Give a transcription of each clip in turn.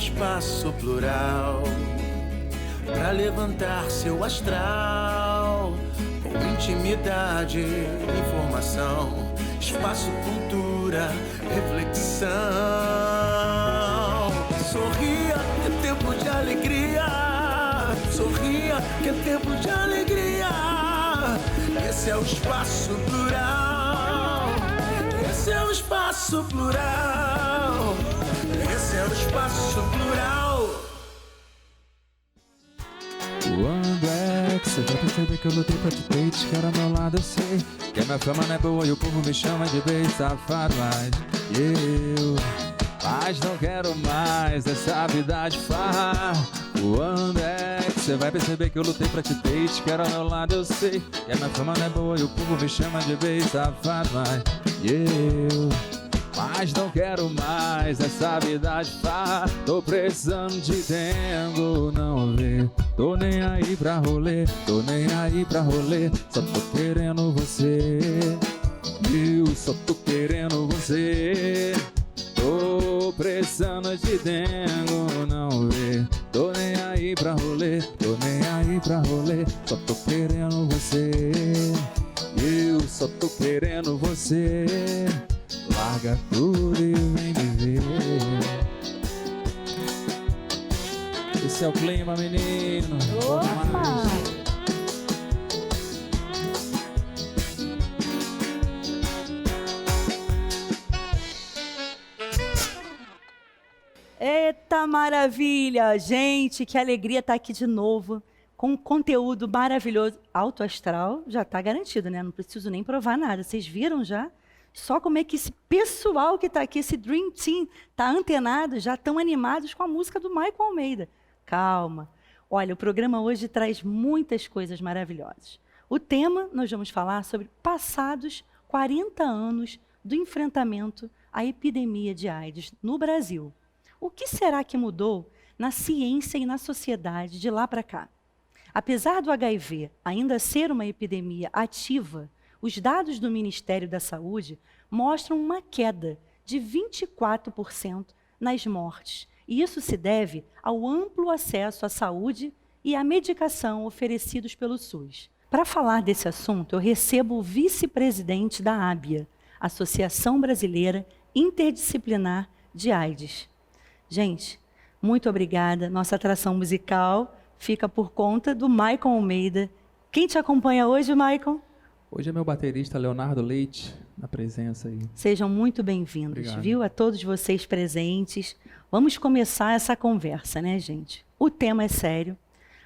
espaço plural pra levantar seu astral com intimidade, informação, espaço, cultura, reflexão. Sorria, que é tempo de alegria. Sorria, que é tempo de alegria. Esse é o espaço plural. Esse é o espaço plural. Esse é o espaço plural. Quando é que você vai perceber que eu lutei pra te ter? Te quero ao meu lado, eu sei que a minha fama não é boa e o povo me chama de bem safado. Mas não quero mais essa vida de farra. Quando é que você vai perceber que eu lutei pra te ter? Te quero ao meu lado, eu sei que a minha fama não é boa e o povo me chama de bem safado. Mas não quero mais essa vida de farra. Tô precisando de dengo, não vê. Tô nem aí pra rolê, tô nem aí pra rolê. Só tô querendo você, eu só tô querendo você. Tô precisando de dengo, não vê. Tô nem aí pra rolê, tô nem aí pra rolê. Só tô querendo você, eu só tô querendo você. Larga tudo e vem me ver. Esse é o clima, menino. Opa! Eita maravilha! Gente, que alegria estar aqui de novo com um conteúdo maravilhoso. Alto astral já está garantido, né? Não preciso nem provar nada. Vocês viram já? Só como é que esse pessoal que está aqui, esse Dream Team, está antenado, já estão animados com a música do Michael Almeida. Calma. Olha, o programa hoje traz muitas coisas maravilhosas. O tema, nós vamos falar sobre passados 40 anos do enfrentamento à epidemia de AIDS no Brasil. O que será que mudou na ciência e na sociedade de lá para cá? Apesar do HIV ainda ser uma epidemia ativa, os dados do Ministério da Saúde mostram uma queda de 24% nas mortes. E isso se deve ao amplo acesso à saúde e à medicação oferecidos pelo SUS. Para falar desse assunto, eu recebo o vice-presidente da ABIA, Associação Brasileira Interdisciplinar de AIDS. Gente, muito obrigada. Nossa atração musical fica por conta do Michael Almeida. Quem te acompanha hoje, Michael? Hoje é meu baterista Leonardo Leite, na presença aí. Sejam muito bem-vindos, viu? A todos vocês presentes. Vamos começar essa conversa, né, gente? O tema é sério.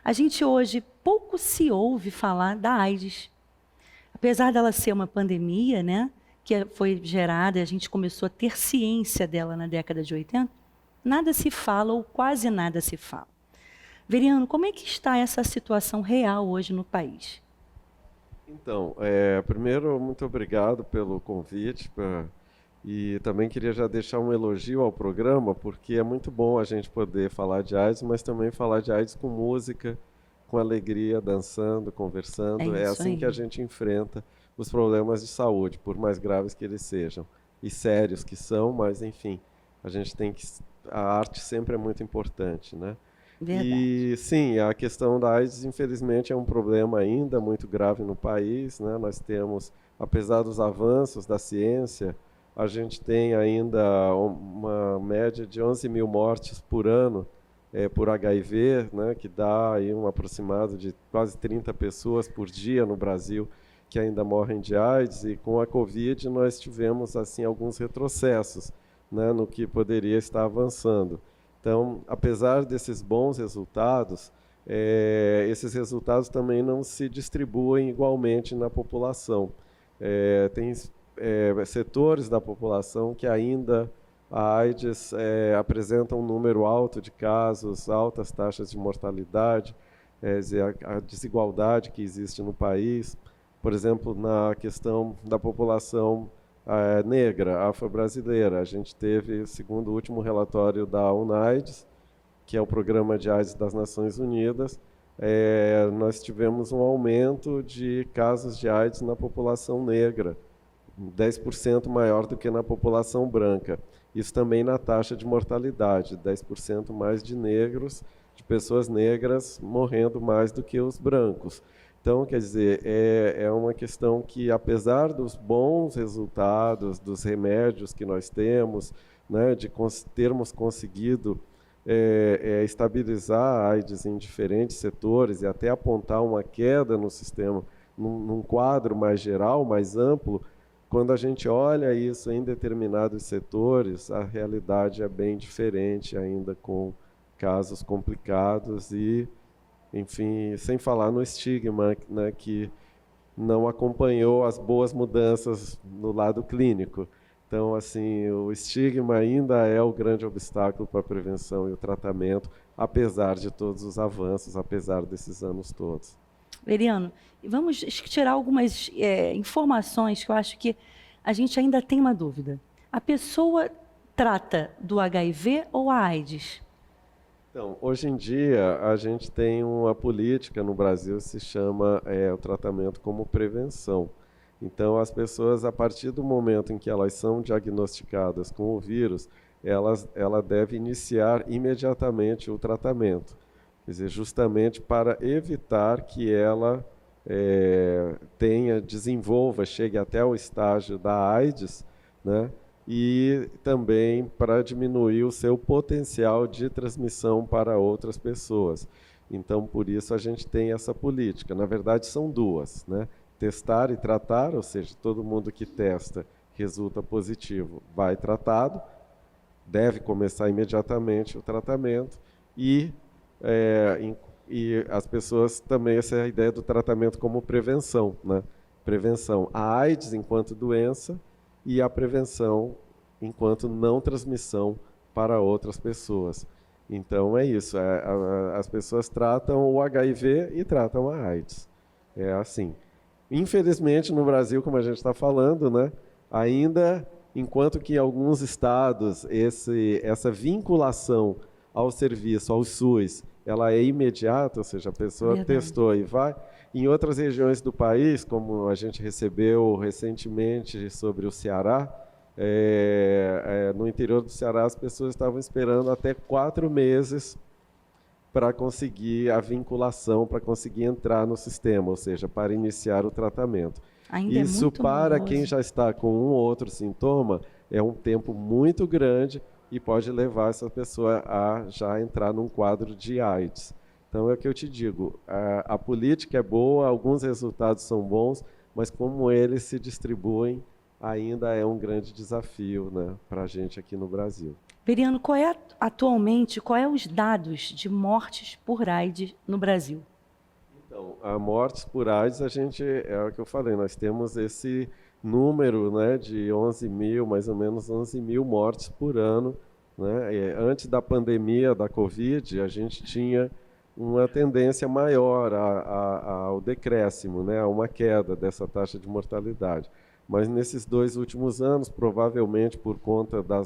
A gente hoje pouco se ouve falar da AIDS. Apesar dela ser uma pandemia, né, que foi gerada, a gente começou a ter ciência dela na década de 80, nada se fala ou quase nada se fala. Veriano, como é que está essa situação real hoje no país? Então, primeiro, muito obrigado pelo convite e também queria já deixar um elogio ao programa, porque é muito bom a gente poder falar de AIDS, mas também falar de AIDS com música, com alegria, dançando, conversando. É assim aí que a gente enfrenta os problemas de saúde, por mais graves que eles sejam, e sérios que são, mas enfim, a gente tem que... A arte sempre é muito importante, né? Verdade. E sim, a questão da AIDS, infelizmente, é um problema ainda muito grave no país, né? Nós temos, apesar dos avanços da ciência, a gente tem ainda uma média de 11 mil mortes por ano por HIV, né? Que dá aí um aproximado de quase 30 pessoas por dia no Brasil que ainda morrem de AIDS, e com a Covid nós tivemos assim alguns retrocessos, né? No que poderia estar avançando. Então, apesar desses bons resultados, esses resultados também não se distribuem igualmente na população. Tem setores da população que ainda a AIDS apresenta um número alto de casos, altas taxas de mortalidade, a desigualdade que existe no país. Por exemplo, na questão da população negra, afro-brasileira. A gente teve, segundo o último relatório da UNAIDS, que é o Programa de AIDS das Nações Unidas, nós tivemos um aumento de casos de AIDS na população negra, 10% maior do que na população branca. Isso também na taxa de mortalidade, 10% mais de negros, de pessoas negras morrendo mais do que os brancos. Então, quer dizer, é uma questão que, apesar dos bons resultados, dos remédios que nós temos, né, de termos conseguido estabilizar a AIDS em diferentes setores e até apontar uma queda no sistema, num quadro mais geral, mais amplo, quando a gente olha isso em determinados setores, a realidade é bem diferente, ainda com casos complicados e, enfim, sem falar no estigma, né, que não acompanhou as boas mudanças no lado clínico. Então, assim, o estigma ainda é o grande obstáculo para a prevenção e o tratamento, apesar de todos os avanços, apesar desses anos todos. Veriano, vamos tirar algumas informações que eu acho que a gente ainda tem uma dúvida. A pessoa trata do HIV ou a AIDS? Então, hoje em dia, a gente tem uma política no Brasil que se chama o tratamento como prevenção. Então, as pessoas, a partir do momento em que elas são diagnosticadas com o vírus, ela deve iniciar imediatamente o tratamento. Quer dizer, justamente para evitar que ela desenvolva, chegue até o estágio da AIDS, né? E também para diminuir o seu potencial de transmissão para outras pessoas. Então, por isso a gente tem essa política. Na verdade, são duas, né? Testar e tratar, ou seja, todo mundo que testa resulta positivo, vai tratado, deve começar imediatamente o tratamento e as pessoas também, essa é a ideia do tratamento como prevenção, né? Prevenção, a AIDS enquanto doença e a prevenção enquanto não transmissão para outras pessoas. Então é isso, as pessoas tratam o HIV e tratam a AIDS, é assim. Infelizmente no Brasil, como a gente está falando, né, ainda, enquanto que em alguns estados essa vinculação ao serviço, ao SUS, ela é imediata, ou seja, a pessoa testou e vai. Em outras regiões do país, como a gente recebeu recentemente sobre o Ceará, no interior do Ceará as pessoas estavam esperando até 4 meses para conseguir a vinculação, para conseguir entrar no sistema, ou seja, para iniciar o tratamento. Ainda isso para moroso. quem já está com um ou outro sintoma, é um tempo muito grande e pode levar essa pessoa a já entrar num quadro de AIDS. Então é o que eu te digo, a política é boa, alguns resultados são bons, mas como eles se distribuem, ainda é um grande desafio, né, para a gente aqui no Brasil. Veriano, atualmente, qual é os dados de mortes por AIDS no Brasil? Então, a mortes por AIDS, é o que eu falei, nós temos esse número, né, de 11 mil, mais ou menos 11 mil mortes por ano, né? Antes da pandemia da Covid, a gente tinha uma tendência maior ao decréscimo, né, a uma queda dessa taxa de mortalidade. Mas nesses 2 últimos anos, provavelmente por conta da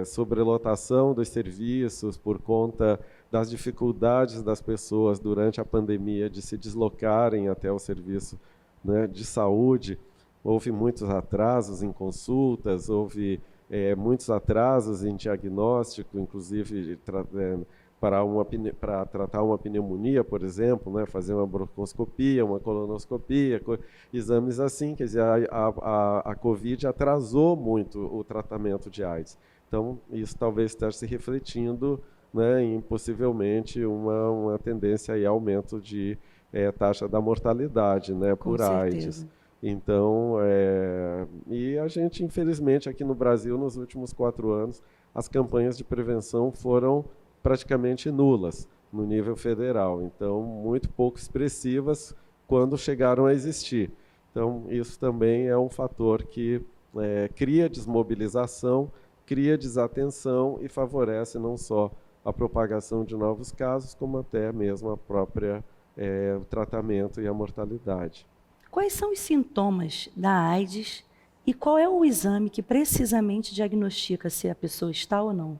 sobrelotação dos serviços, por conta das dificuldades das pessoas durante a pandemia de se deslocarem até o serviço, né, de saúde, houve muitos atrasos em consultas, houve muitos atrasos em diagnóstico, inclusive para tratar uma pneumonia, por exemplo, né, fazer uma broncooscopia, uma colonoscopia, exames assim, quer dizer, a Covid atrasou muito o tratamento de AIDS. Então, isso talvez esteja se refletindo, né, em possivelmente uma tendência a aumento de taxa da mortalidade, né, por AIDS. Então, e a gente, infelizmente, aqui no Brasil, nos últimos 4 anos, as campanhas de prevenção foram praticamente nulas no nível federal. Então, muito pouco expressivas quando chegaram a existir. Então, isso também é um fator que cria desmobilização, cria desatenção e favorece não só a propagação de novos casos, como até mesmo a própria o tratamento e a mortalidade. Quais são os sintomas da AIDS e qual é o exame que precisamente diagnostica se a pessoa está ou não?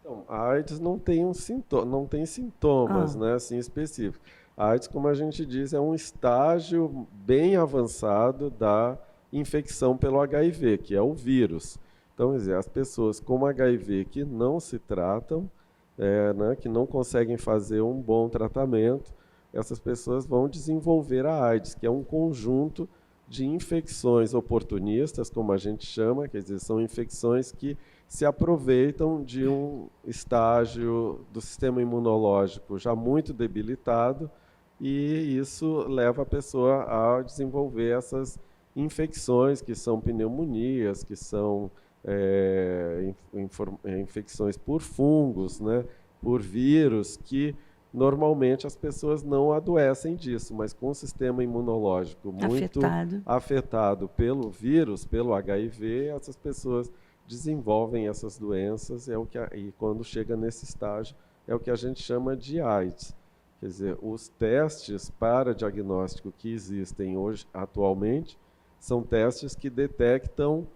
Então, a AIDS não tem sintomas, né, assim, específicos. A AIDS, como a gente diz, é um estágio bem avançado da infecção pelo HIV, que é o vírus. Então, quer dizer, as pessoas com HIV que não se tratam, né, que não conseguem fazer um bom tratamento, essas pessoas vão desenvolver a AIDS, que é um conjunto de infecções oportunistas, como a gente chama, quer dizer, são infecções que se aproveitam de um estágio do sistema imunológico já muito debilitado, e isso leva a pessoa a desenvolver essas infecções, que são pneumonias, que são infecções por fungos, né, por vírus, que normalmente as pessoas não adoecem disso, mas com o sistema imunológico muito afetado pelo vírus, pelo HIV, essas pessoas desenvolvem essas doenças, e quando chega nesse estágio, é o que a gente chama de AIDS. Quer dizer, os testes para diagnóstico que existem hoje, atualmente, são testes que detectam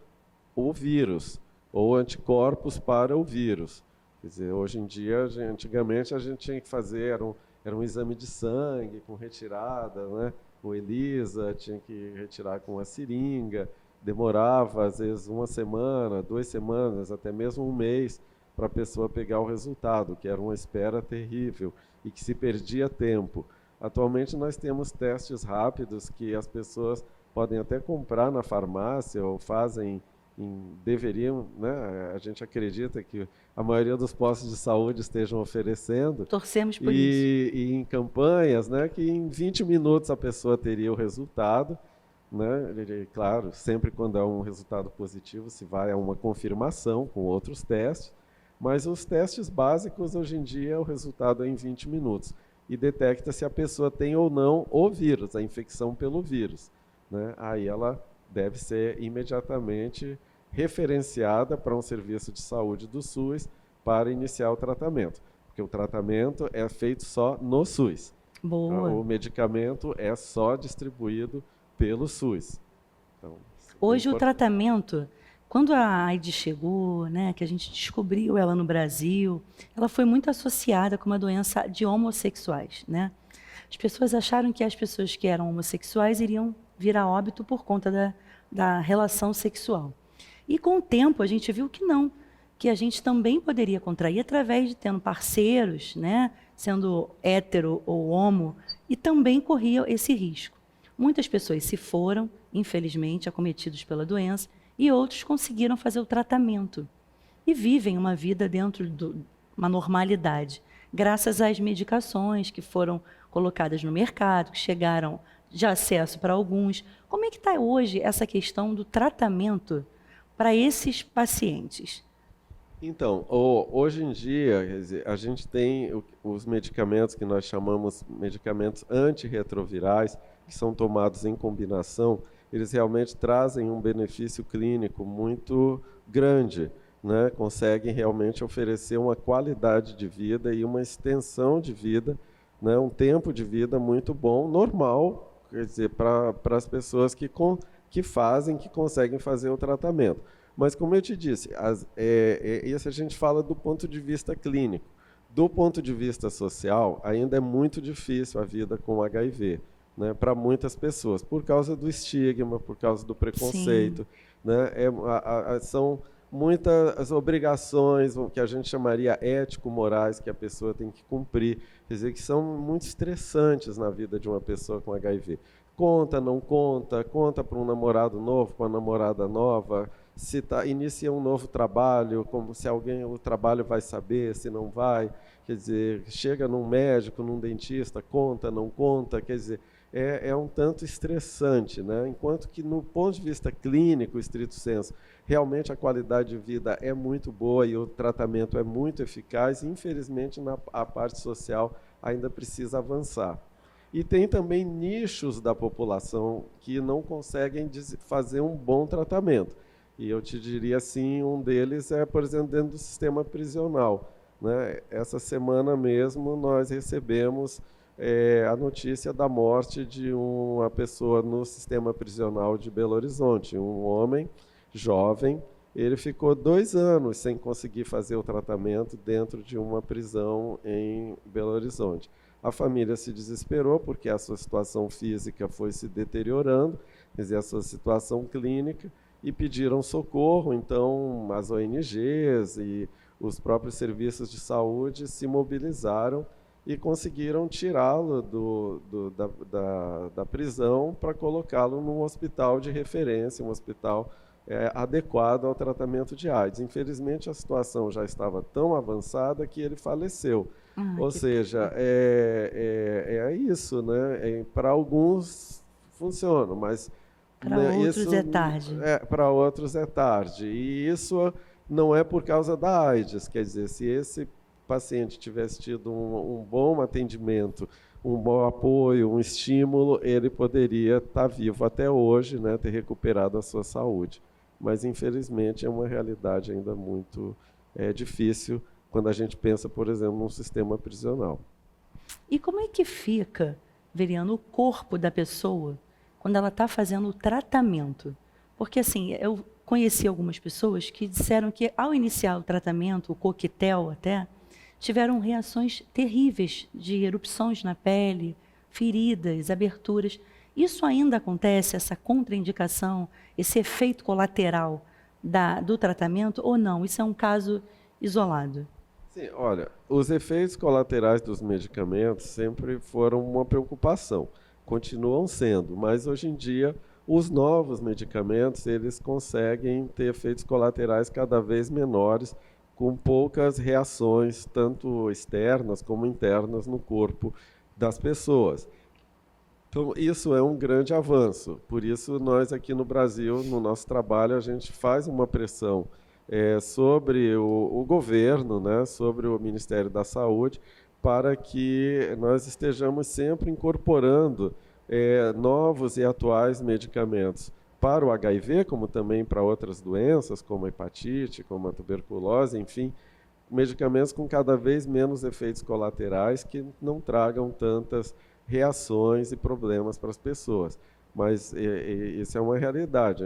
o vírus, ou anticorpos para o vírus. Quer dizer, hoje em dia, antigamente a gente tinha que fazer, era um exame de sangue com retirada, né? O ELISA tinha que retirar com a seringa, demorava às vezes 1 semana, 2 semanas, até mesmo 1 mês para a pessoa pegar o resultado, que era uma espera terrível e que se perdia tempo. Atualmente nós temos testes rápidos que as pessoas podem até comprar na farmácia ou fazem, deveriam, né? A gente acredita que a maioria dos postos de saúde estejam oferecendo. Torcemos por isso. E em campanhas, né, que em 20 minutos a pessoa teria o resultado, né? E, claro, sempre quando é um resultado positivo se vai a uma confirmação com outros testes, mas os testes básicos hoje em dia o resultado é em 20 minutos e detecta se a pessoa tem ou não o vírus, a infecção pelo vírus, né? Aí ela deve ser imediatamente referenciada para um serviço de saúde do SUS para iniciar o tratamento, porque o tratamento é feito só no SUS. Boa. O medicamento é só distribuído pelo SUS. Então, hoje o tratamento, quando a AIDS chegou, né, que a gente descobriu ela no Brasil, ela foi muito associada com uma doença de homossexuais, né? As pessoas acharam que as pessoas que eram homossexuais iriam vir a óbito por conta da relação sexual. E com o tempo a gente viu que não, que a gente também poderia contrair através de tendo parceiros, né, sendo hétero ou homo, e também corria esse risco. Muitas pessoas se foram, infelizmente, acometidos pela doença, e outros conseguiram fazer o tratamento e vivem uma vida dentro de uma normalidade, graças às medicações que foram colocadas no mercado, que chegaram de acesso para alguns. Como é que está hoje essa questão do tratamento para esses pacientes? Então, hoje em dia, quer dizer, a gente tem os medicamentos que nós chamamos medicamentos antirretrovirais, que são tomados em combinação, eles realmente trazem um benefício clínico muito grande, né? Conseguem realmente oferecer uma qualidade de vida e uma extensão de vida, né? Um tempo de vida muito bom, normal, quer dizer, para as pessoas que conseguem fazer o tratamento. Mas, como eu te disse, isso a gente fala do ponto de vista clínico. Do ponto de vista social, ainda é muito difícil a vida com HIV, né, para muitas pessoas, por causa do estigma, por causa do preconceito. Né, são muitas obrigações que a gente chamaria ético-morais que a pessoa tem que cumprir, quer dizer, que são muito estressantes na vida de uma pessoa com HIV. Conta, não conta, conta para um namorado novo, para uma namorada nova, se inicia um novo trabalho, como se o trabalho vai saber, se não vai, quer dizer, chega num médico, num dentista, conta, não conta, quer dizer, é um tanto estressante, né? Enquanto que no ponto de vista clínico, estrito senso, realmente a qualidade de vida é muito boa e o tratamento é muito eficaz, e infelizmente a parte social ainda precisa avançar. E tem também nichos da população que não conseguem fazer um bom tratamento. E eu te diria assim, um deles é, por exemplo, dentro do sistema prisional, né? Essa semana mesmo nós recebemos a notícia da morte de uma pessoa no sistema prisional de Belo Horizonte, um homem jovem. Ele ficou 2 anos sem conseguir fazer o tratamento dentro de uma prisão em Belo Horizonte. A família se desesperou porque a sua situação física foi se deteriorando, quer dizer, a sua situação clínica, e pediram socorro. Então, as ONGs e os próprios serviços de saúde se mobilizaram e conseguiram tirá-lo da prisão para colocá-lo num hospital de referência, um hospital adequado ao tratamento de AIDS. Infelizmente, a situação já estava tão avançada que ele faleceu. Ou seja, é isso, né? Para alguns funciona, mas para outros é tarde. Para outros é tarde. E isso não é por causa da AIDS. Quer dizer, se esse paciente tivesse tido um bom atendimento, um bom apoio, um estímulo, ele poderia estar vivo até hoje, né? Ter recuperado a sua saúde. Mas, infelizmente, é uma realidade ainda muito difícil quando a gente pensa, por exemplo, num sistema prisional. E como é que fica, Veriano, o corpo da pessoa quando ela está fazendo o tratamento? Porque, assim, eu conheci algumas pessoas que disseram que, ao iniciar o tratamento, o coquetel até, tiveram reações terríveis de erupções na pele, feridas, aberturas. Isso ainda acontece, essa contraindicação, esse efeito colateral do tratamento, ou não? Isso é um caso isolado? Sim, olha, os efeitos colaterais dos medicamentos sempre foram uma preocupação, continuam sendo, mas hoje em dia os novos medicamentos eles conseguem ter efeitos colaterais cada vez menores, com poucas reações, tanto externas como internas no corpo das pessoas. Então, isso é um grande avanço. Por isso, nós aqui no Brasil, no nosso trabalho, a gente faz uma pressão sobre o governo, né, sobre o Ministério da Saúde, para que nós estejamos sempre incorporando novos e atuais medicamentos para o HIV, como também para outras doenças, como a hepatite, como a tuberculose, enfim, medicamentos com cada vez menos efeitos colaterais que não tragam tantas reações e problemas para as pessoas. Mas isso é uma realidade.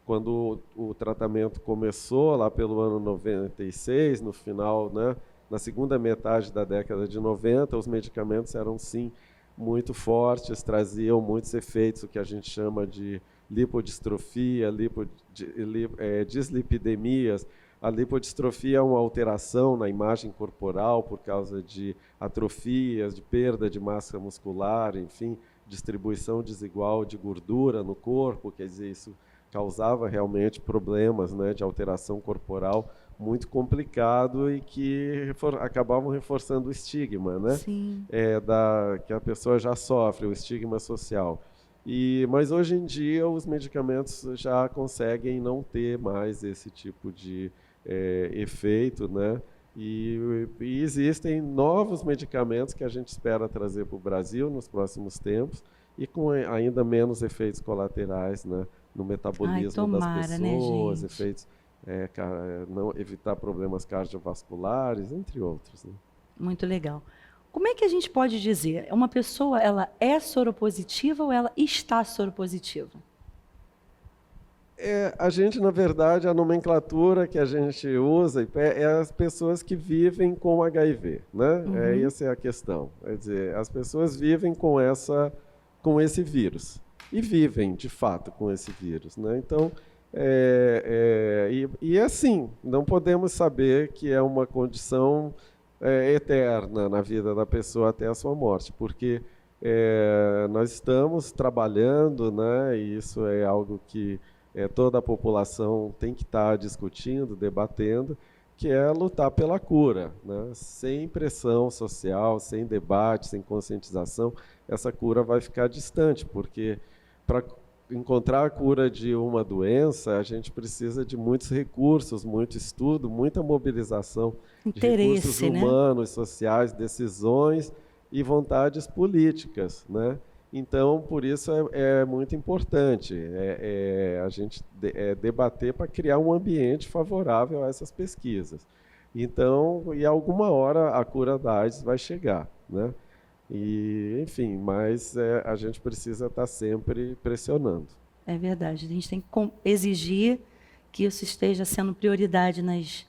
Quando o tratamento começou, lá pelo ano 96, no final, né, na segunda metade da década de 90, os medicamentos eram, sim, muito fortes, traziam muitos efeitos, o que a gente chama de lipodistrofia, dislipidemias. A lipodistrofia é uma alteração na imagem corporal por causa de atrofias, de perda de massa muscular, enfim, distribuição desigual de gordura no corpo, quer dizer, isso causava realmente problemas, né, de alteração corporal muito complicado e que acabavam reforçando o estigma, né, que a pessoa já sofre, o estigma social. Mas hoje em dia os medicamentos já conseguem não ter mais esse tipo de efeito, né? E existem novos medicamentos que a gente espera trazer para o Brasil nos próximos tempos e com ainda menos efeitos colaterais, né, no metabolismo das pessoas, né, efeitos, não evitar problemas cardiovasculares, entre outros, né? Muito legal. Como é que a gente pode dizer? Uma pessoa, ela é soropositiva ou ela está soropositiva? A gente, na verdade, a nomenclatura que a gente usa é as pessoas que vivem com HIV, né? Essa é a questão. Quer dizer, as pessoas vivem com esse vírus. E vivem, de fato, com esse vírus, né? Então, assim, não podemos saber que é uma condição eterna na vida da pessoa até a sua morte, porque nós estamos trabalhando, né? E isso é algo que toda a população tem que estar discutindo, debatendo, que é lutar pela cura, né? Sem pressão social, sem debate, sem conscientização, essa cura vai ficar distante, porque para encontrar a cura de uma doença, a gente precisa de muitos recursos, muito estudo, muita mobilização de recursos humanos, sociais, decisões e vontades políticas, né? Então, por isso é muito importante a gente debater para criar um ambiente favorável a essas pesquisas. Então, e alguma hora a cura da AIDS vai chegar, né? E, enfim, mas a gente precisa estar sempre pressionando. É verdade, a gente tem que exigir que isso esteja sendo prioridade nas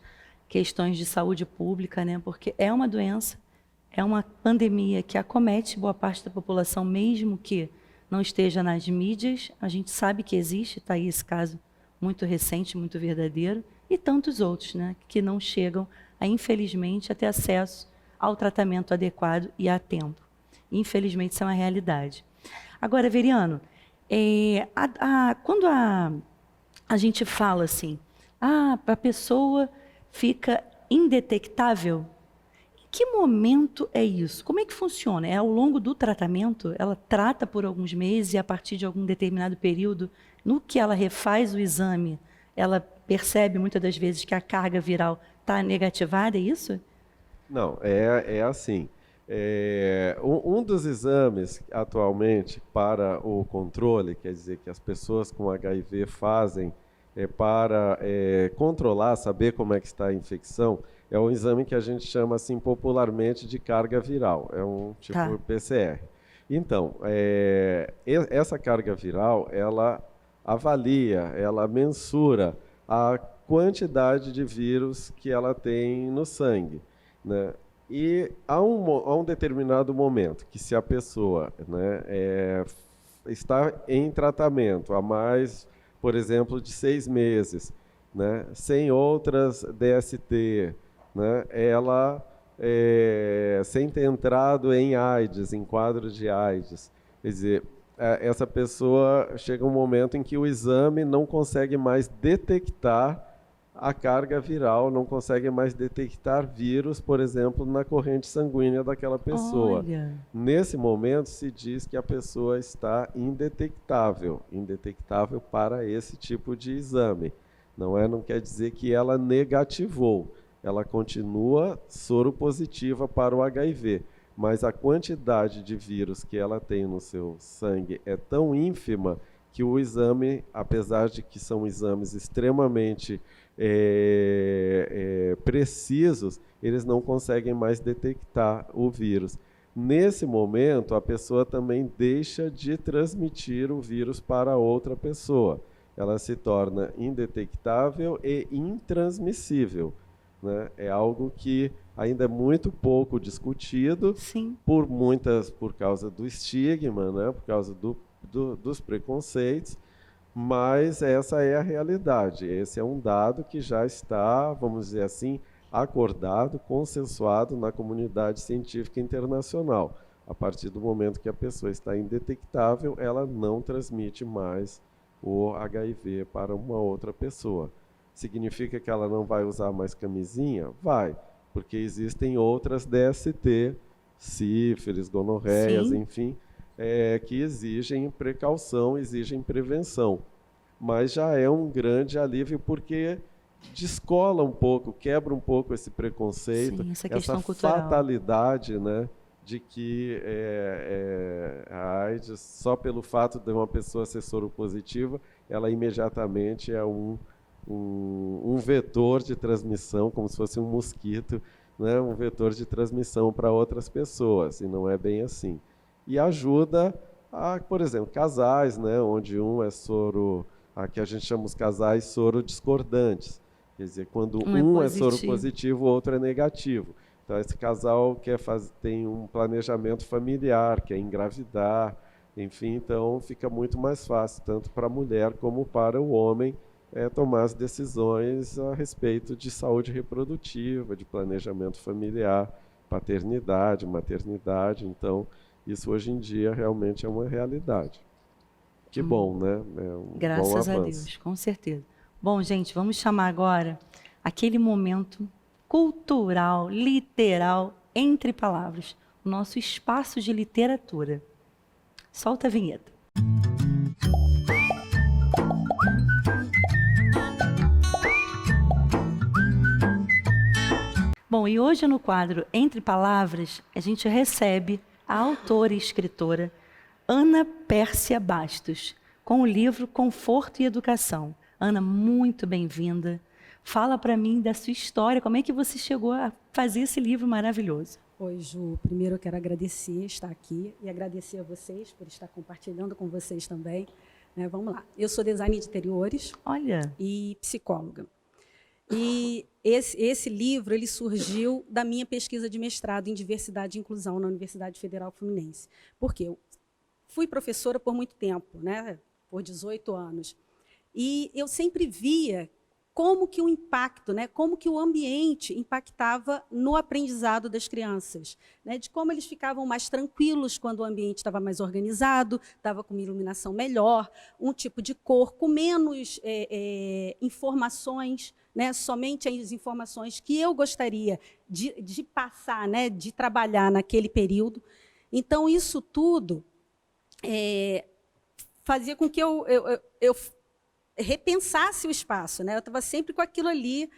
questões de saúde pública, né? Porque é uma doença, é uma pandemia que acomete boa parte da população, mesmo que não esteja nas mídias, a gente sabe que existe, está aí esse caso muito recente, muito verdadeiro, e tantos outros, né, que não chegam, infelizmente, a ter acesso ao tratamento adequado e a tempo. Infelizmente, isso é uma realidade. Agora, Veriano, quando a gente fala assim, a pessoa fica indetectável, em que momento é isso? Como é que funciona? É ao longo do tratamento? Ela trata por alguns meses e a partir de algum determinado período, no que ela refaz o exame, ela percebe muitas das vezes que a carga viral está negativada, é isso? Não, é assim. Um dos exames atualmente para o controle, quer dizer, que as pessoas com HIV fazem para controlar, saber como é que está a infecção, é um exame que a gente chama assim popularmente de carga viral, é um tipo PCR. Então, essa carga viral, ela avalia, ela mensura a quantidade de vírus que ela tem no sangue, né? E há um determinado momento que se a pessoa, né, está em tratamento há mais, por exemplo, de 6 meses, né, sem outras DST, né, ela sem ter entrado em AIDS, em quadro de AIDS, quer dizer, essa pessoa chega um momento em que o exame não consegue mais detectar a carga viral, não consegue mais detectar vírus, por exemplo, na corrente sanguínea daquela pessoa. Olha. Nesse momento, se diz que a pessoa está indetectável para esse tipo de exame. Não quer dizer que ela negativou, ela continua soropositiva para o HIV, mas a quantidade de vírus que ela tem no seu sangue é tão ínfima que o exame, apesar de que são exames extremamente precisos, eles não conseguem mais detectar o vírus. Nesse momento, a pessoa também deixa de transmitir o vírus para outra pessoa. Ela se torna indetectável e intransmissível, né? É algo que ainda é muito pouco discutido. Sim. Por causa do estigma, né? Por causa dos preconceitos, mas essa é a realidade. Esse é um dado que já está, vamos dizer assim, acordado, consensuado na comunidade científica internacional. A partir do momento que a pessoa está indetectável, ela não transmite mais o HIV para uma outra pessoa. Significa que ela não vai usar mais camisinha? Vai, porque existem outras DST, sífilis, gonorreias, enfim, que exigem precaução, exigem prevenção. Mas já é um grande alívio porque descola um pouco, quebra um pouco esse preconceito, sim, essa fatalidade, né, de que a AIDS, só pelo fato de uma pessoa ser soropositiva, ela imediatamente é um vetor de transmissão, como se fosse um mosquito, né, um vetor de transmissão para outras pessoas, e não é bem assim. E ajuda a, por exemplo, casais, né, onde um é soro, que a gente chama os casais soro-discordantes. Quer dizer, quando um é soro-positivo, o outro é negativo. Então, esse casal tem um planejamento familiar, quer engravidar, enfim, então fica muito mais fácil, tanto para a mulher como para o homem, tomar as decisões a respeito de saúde reprodutiva, de planejamento familiar, paternidade, maternidade. Então, isso hoje em dia realmente é uma realidade. Que bom, né? Graças a Deus, com certeza. Bom, gente, vamos chamar agora aquele momento cultural, literal, entre palavras, o nosso espaço de literatura. Solta a vinheta. Bom, e hoje no quadro Entre Palavras, a gente recebe a autora e escritora Ana Pérsia Bastos, com o livro Conforto e Educação. Ana, muito bem-vinda. Fala para mim da sua história, como é que você chegou a fazer esse livro maravilhoso? Oi, Ju. Primeiro eu quero agradecer estar aqui e agradecer a vocês por estar compartilhando com vocês também. Vamos lá. Eu sou designer de interiores. Olha. E psicóloga. E esse livro ele surgiu da minha pesquisa de mestrado em diversidade e inclusão na Universidade Federal Fluminense. Por quê? fui professora por muito tempo, né? Por 18 anos. E eu sempre via como que o impacto, né, como que o ambiente impactava no aprendizado das crianças, né, de como eles ficavam mais tranquilos quando o ambiente estava mais organizado, estava com uma iluminação melhor, um tipo de cor, com menos informações, né, somente as informações que eu gostaria de passar, né, de trabalhar naquele período. Então, isso tudo fazia com que eu repensasse o espaço, né? Eu estava sempre com aquilo ali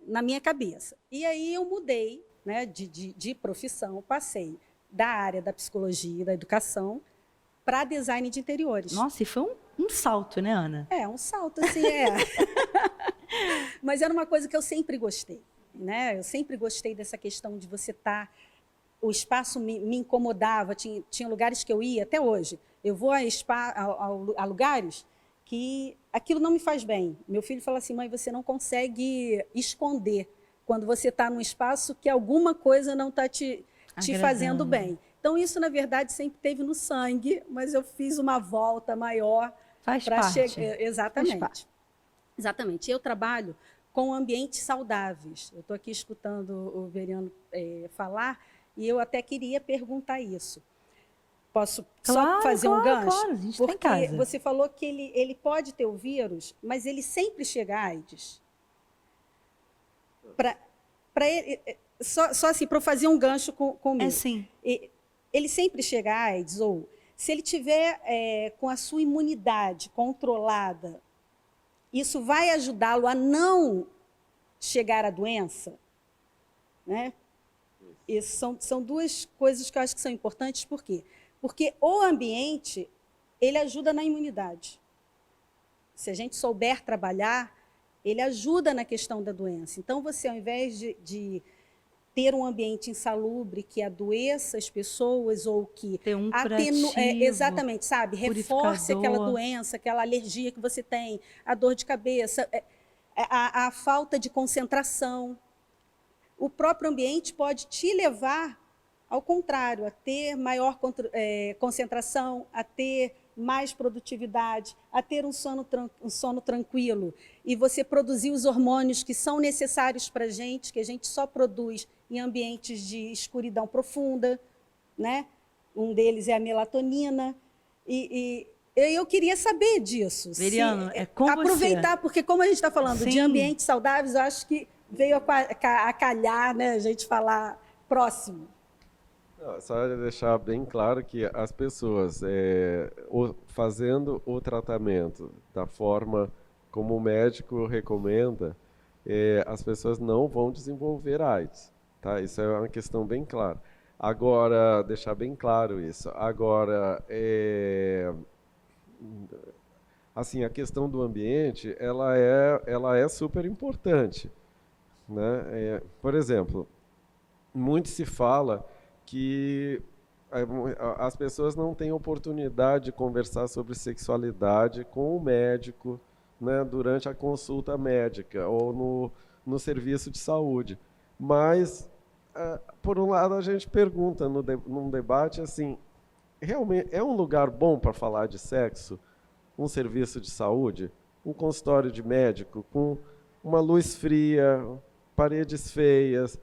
na minha cabeça. E aí eu mudei, né, de profissão, passei da área da psicologia e da educação para design de interiores. Nossa, e foi um salto, né, Ana? Um salto, assim, Mas era uma coisa que eu sempre gostei, né? Eu sempre gostei dessa questão de você estar... O espaço me incomodava, tinha lugares que eu ia, até hoje. Eu vou a lugares que aquilo não me faz bem. Meu filho fala assim, mãe, você não consegue esconder quando você está num espaço que alguma coisa não está te fazendo bem. Então, isso, na verdade, sempre teve no sangue, mas eu fiz uma volta maior para chegar. Exatamente. Faz parte. Exatamente. Eu trabalho com ambientes saudáveis. Eu estou aqui escutando o Veriano falar, e eu até queria perguntar isso. Posso só fazer um gancho? Claro, a gente porque tá em casa. Você falou que ele pode ter o vírus, mas ele sempre chega a AIDS. Para ele, só assim, para eu fazer um gancho comigo. Sim. Ele sempre chega a AIDS, ou se ele tiver com a sua imunidade controlada, isso vai ajudá-lo a não chegar à doença? Né? São duas coisas que eu acho que são importantes, por quê? Porque o ambiente, ele ajuda na imunidade. Se a gente souber trabalhar, ele ajuda na questão da doença. Então, você, ao invés de ter um ambiente insalubre que adoeça as pessoas ou que ter um curativo, exatamente, sabe, reforce aquela doença, aquela alergia que você tem, a dor de cabeça, a falta de concentração. O próprio ambiente pode te levar ao contrário, a ter maior concentração, a ter mais produtividade, a ter um sono tranquilo, e você produzir os hormônios que são necessários para a gente, que a gente só produz em ambientes de escuridão profunda, né? Um deles é a melatonina, e eu queria saber disso. Veriano, aproveitar, você. Porque como a gente está falando Sim. de ambientes saudáveis, eu acho que veio a calhar, né, a gente falar próximo. Só deixar bem claro que as pessoas fazendo o tratamento da forma como o médico recomenda, as pessoas não vão desenvolver AIDS. Tá? Isso é uma questão bem clara. Agora, deixar bem claro isso. Agora, assim, a questão do ambiente, ela é super importante. Né? Por exemplo, muito se fala que as pessoas não têm oportunidade de conversar sobre sexualidade com o médico, né, durante a consulta médica ou no serviço de saúde. Mas, por um lado, a gente pergunta num debate assim, realmente é um lugar bom para falar de sexo? Um serviço de saúde? Um consultório de médico com uma luz fria, paredes feias?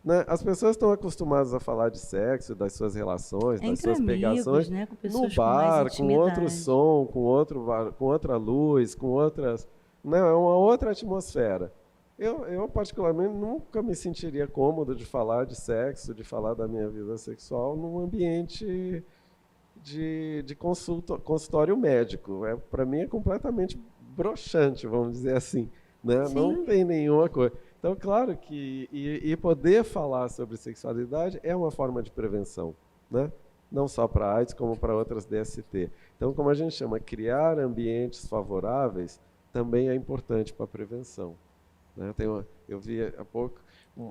Né? As pessoas estão acostumadas a falar de sexo, das suas relações, das suas pegações, né? no bar, com outro som, com outra luz, com outras... Né? É uma outra atmosfera. Eu, particularmente, nunca me sentiria cômodo de falar de sexo, de falar da minha vida sexual num ambiente de consultório médico. Para mim é completamente broxante, vamos dizer assim. Né? Não tem nenhuma coisa. Então, claro que e poder falar sobre sexualidade é uma forma de prevenção, né? Não só para AIDS, como para outras DST. Então, como a gente chama, criar ambientes favoráveis também é importante para a prevenção. Né? Eu vi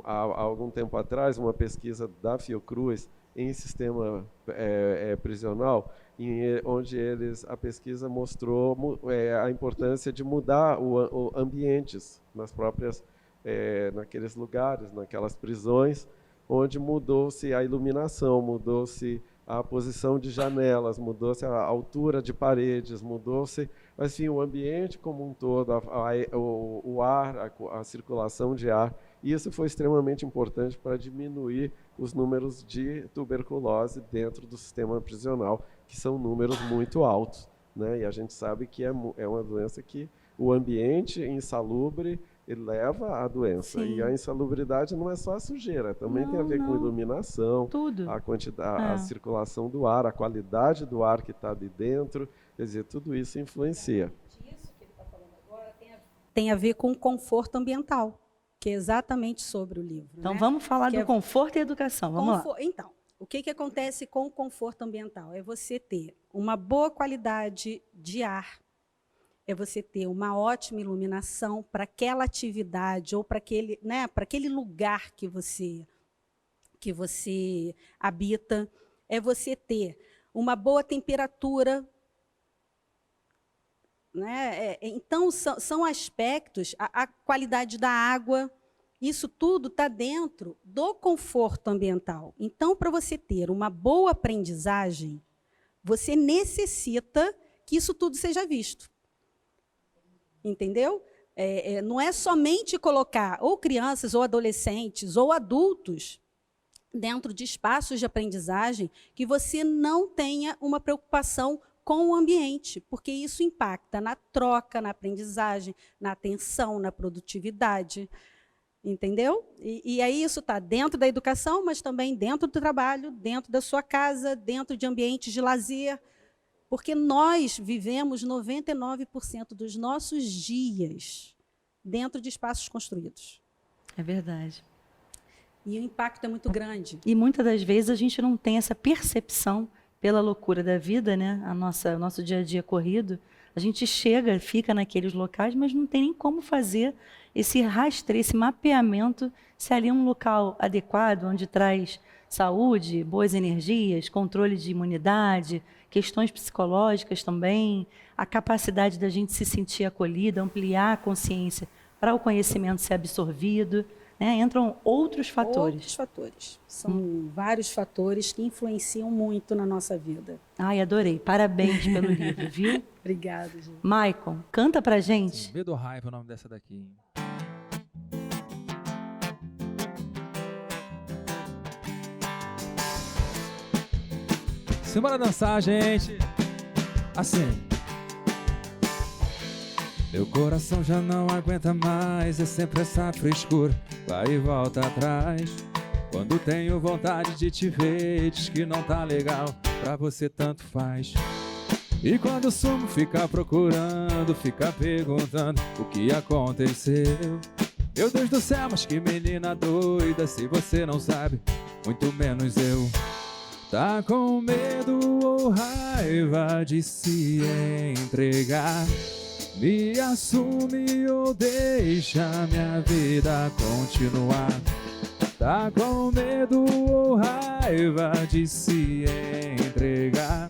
há algum tempo atrás, uma pesquisa da Fiocruz em sistema prisional, onde a pesquisa mostrou a importância de mudar os ambientes nas próprias naqueles lugares, naquelas prisões, onde mudou-se a iluminação, mudou-se a posição de janelas, mudou-se a altura de paredes, mudou-se, mas sim, o ambiente como um todo, o ar, a circulação de ar. Isso foi extremamente importante para diminuir os números de tuberculose dentro do sistema prisional, que são números muito altos, né? E a gente sabe que é uma doença que o ambiente insalubre leva à doença. Sim. E a insalubridade não é só a sujeira, também tem a ver com iluminação, tudo. A circulação do ar, a qualidade do ar que está ali dentro, quer dizer, tudo isso influencia. Isso que ele está falando agora tem a ver com conforto ambiental, que é exatamente sobre o livro. Então, né? Vamos falar do conforto e educação. Vamos lá. Então, o que acontece com o conforto ambiental? É você ter uma boa qualidade de ar, é você ter uma ótima iluminação para aquela atividade ou para aquele, né, para aquele lugar que você habita, é você ter uma boa temperatura, né? Então, são aspectos, a qualidade da água, isso tudo está dentro do conforto ambiental. Então, para você ter uma boa aprendizagem, você necessita que isso tudo seja visto. Entendeu? Não é somente colocar ou crianças, ou adolescentes, ou adultos dentro de espaços de aprendizagem que você não tenha uma preocupação com o ambiente, porque isso impacta na troca, na aprendizagem, na atenção, na produtividade. Entendeu? E aí isso está dentro da educação, mas também dentro do trabalho, dentro da sua casa, dentro de ambientes de lazer, porque nós vivemos 99% dos nossos dias dentro de espaços construídos. É verdade. E o impacto é muito grande. E muitas das vezes a gente não tem essa percepção pela loucura da vida, né? O nosso dia a dia corrido. A gente chega, fica naqueles locais, mas não tem nem como fazer esse rastreio, esse mapeamento, se ali é um local adequado, onde traz saúde, boas energias, controle de imunidade, questões psicológicas também, a capacidade da gente se sentir acolhida, ampliar a consciência para o conhecimento ser absorvido, né? Entram outros fatores. Outros fatores. São vários fatores que influenciam muito na nossa vida. Ai, adorei. Parabéns pelo livro, viu? Obrigada, gente. Maicon, canta pra gente. Medo ou Raiva é o nome dessa daqui. Simbora dançar, gente. Assim. Meu coração já não aguenta mais, é sempre essa frescura, vai e volta atrás. Quando tenho vontade de te ver, diz que não tá legal, pra você tanto faz. E quando sumo, fica procurando, fica perguntando o que aconteceu. Meu Deus do céu, mas que menina doida, se você não sabe, muito menos eu. Tá com medo ou raiva de se entregar? Me assume ou deixa minha vida continuar? Tá com medo ou raiva de se entregar?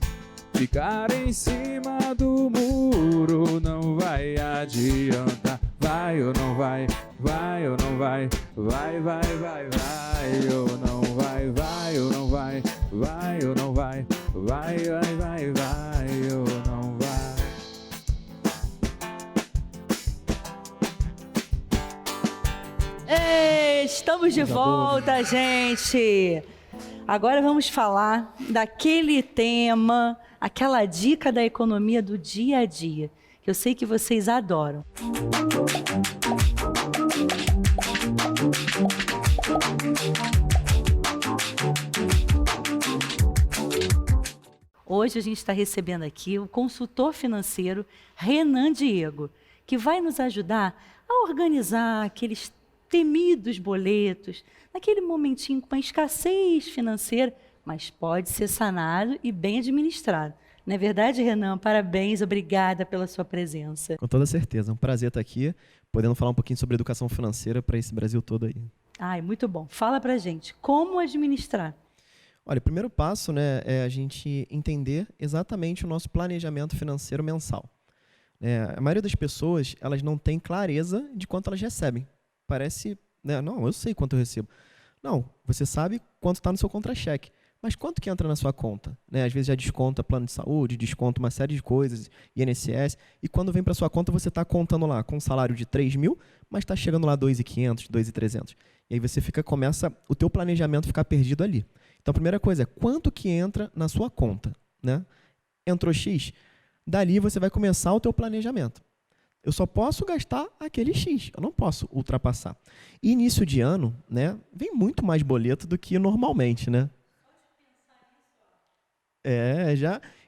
Ficar em cima do muro não vai adiantar. Vai ou não vai? Vai ou não vai? Vai, vai, vai, vai ou não vai? Vai ou não vai? Vai ou não vai? Vai, vai, vai, vai ou não vai? Ei, estamos de volta, gente. Agora vamos falar daquele tema, aquela dica da economia do dia a dia, que eu sei que vocês adoram. Hoje a gente está recebendo aqui o consultor financeiro Renan Diego, que vai nos ajudar a organizar aqueles temidos boletos, naquele momentinho com uma escassez financeira, mas pode ser sanado e bem administrado. Não é verdade, Renan? Parabéns, obrigada pela sua presença. Com toda certeza, é um prazer estar aqui, podendo falar um pouquinho sobre educação financeira para esse Brasil todo aí. Ai, muito bom. Fala pra gente, como administrar? Olha, o primeiro passo, né, é a gente entender exatamente o nosso planejamento financeiro mensal. A maioria das pessoas, elas não têm clareza de quanto elas recebem. Parece, né, não, eu sei quanto eu recebo. Não, você sabe quanto está no seu contra-cheque, Mas quanto que entra na sua conta? Né? Às vezes já desconta plano de saúde, desconta uma série de coisas, INSS, e quando vem para sua conta você está contando lá com um salário de 3.000, mas está chegando lá 2.500, 2.300. E aí você começa o teu planejamento ficar perdido ali. Então a primeira coisa é quanto que entra na sua conta, né? Entrou X, dali você vai começar o teu planejamento. Eu só posso gastar aquele X, eu não posso ultrapassar. E início de ano, né, vem muito mais boleto do que normalmente, né?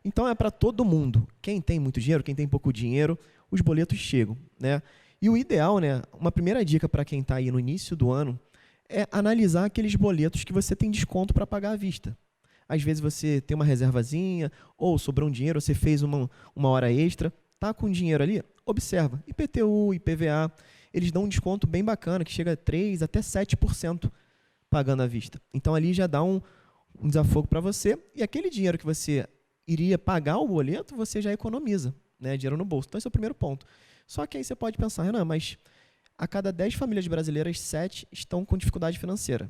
Então é para todo mundo. Quem tem muito dinheiro, quem tem pouco dinheiro, os boletos chegam, né? E o ideal, né, uma primeira dica para quem está aí no início do ano, é analisar aqueles boletos que você tem desconto para pagar à vista. Às vezes você tem uma reservazinha, ou sobrou um dinheiro, você fez uma hora extra, tá com dinheiro ali, observa. IPTU, IPVA, eles dão um desconto bem bacana, que chega a 3% até 7% pagando à vista. Então ali já dá um desafogo para você, e aquele dinheiro que você iria pagar o boleto, você já economiza, né, dinheiro no bolso. Então esse é o primeiro ponto. Só que aí você pode pensar, Renan, mas a cada 10 famílias brasileiras, 7 estão com dificuldade financeira.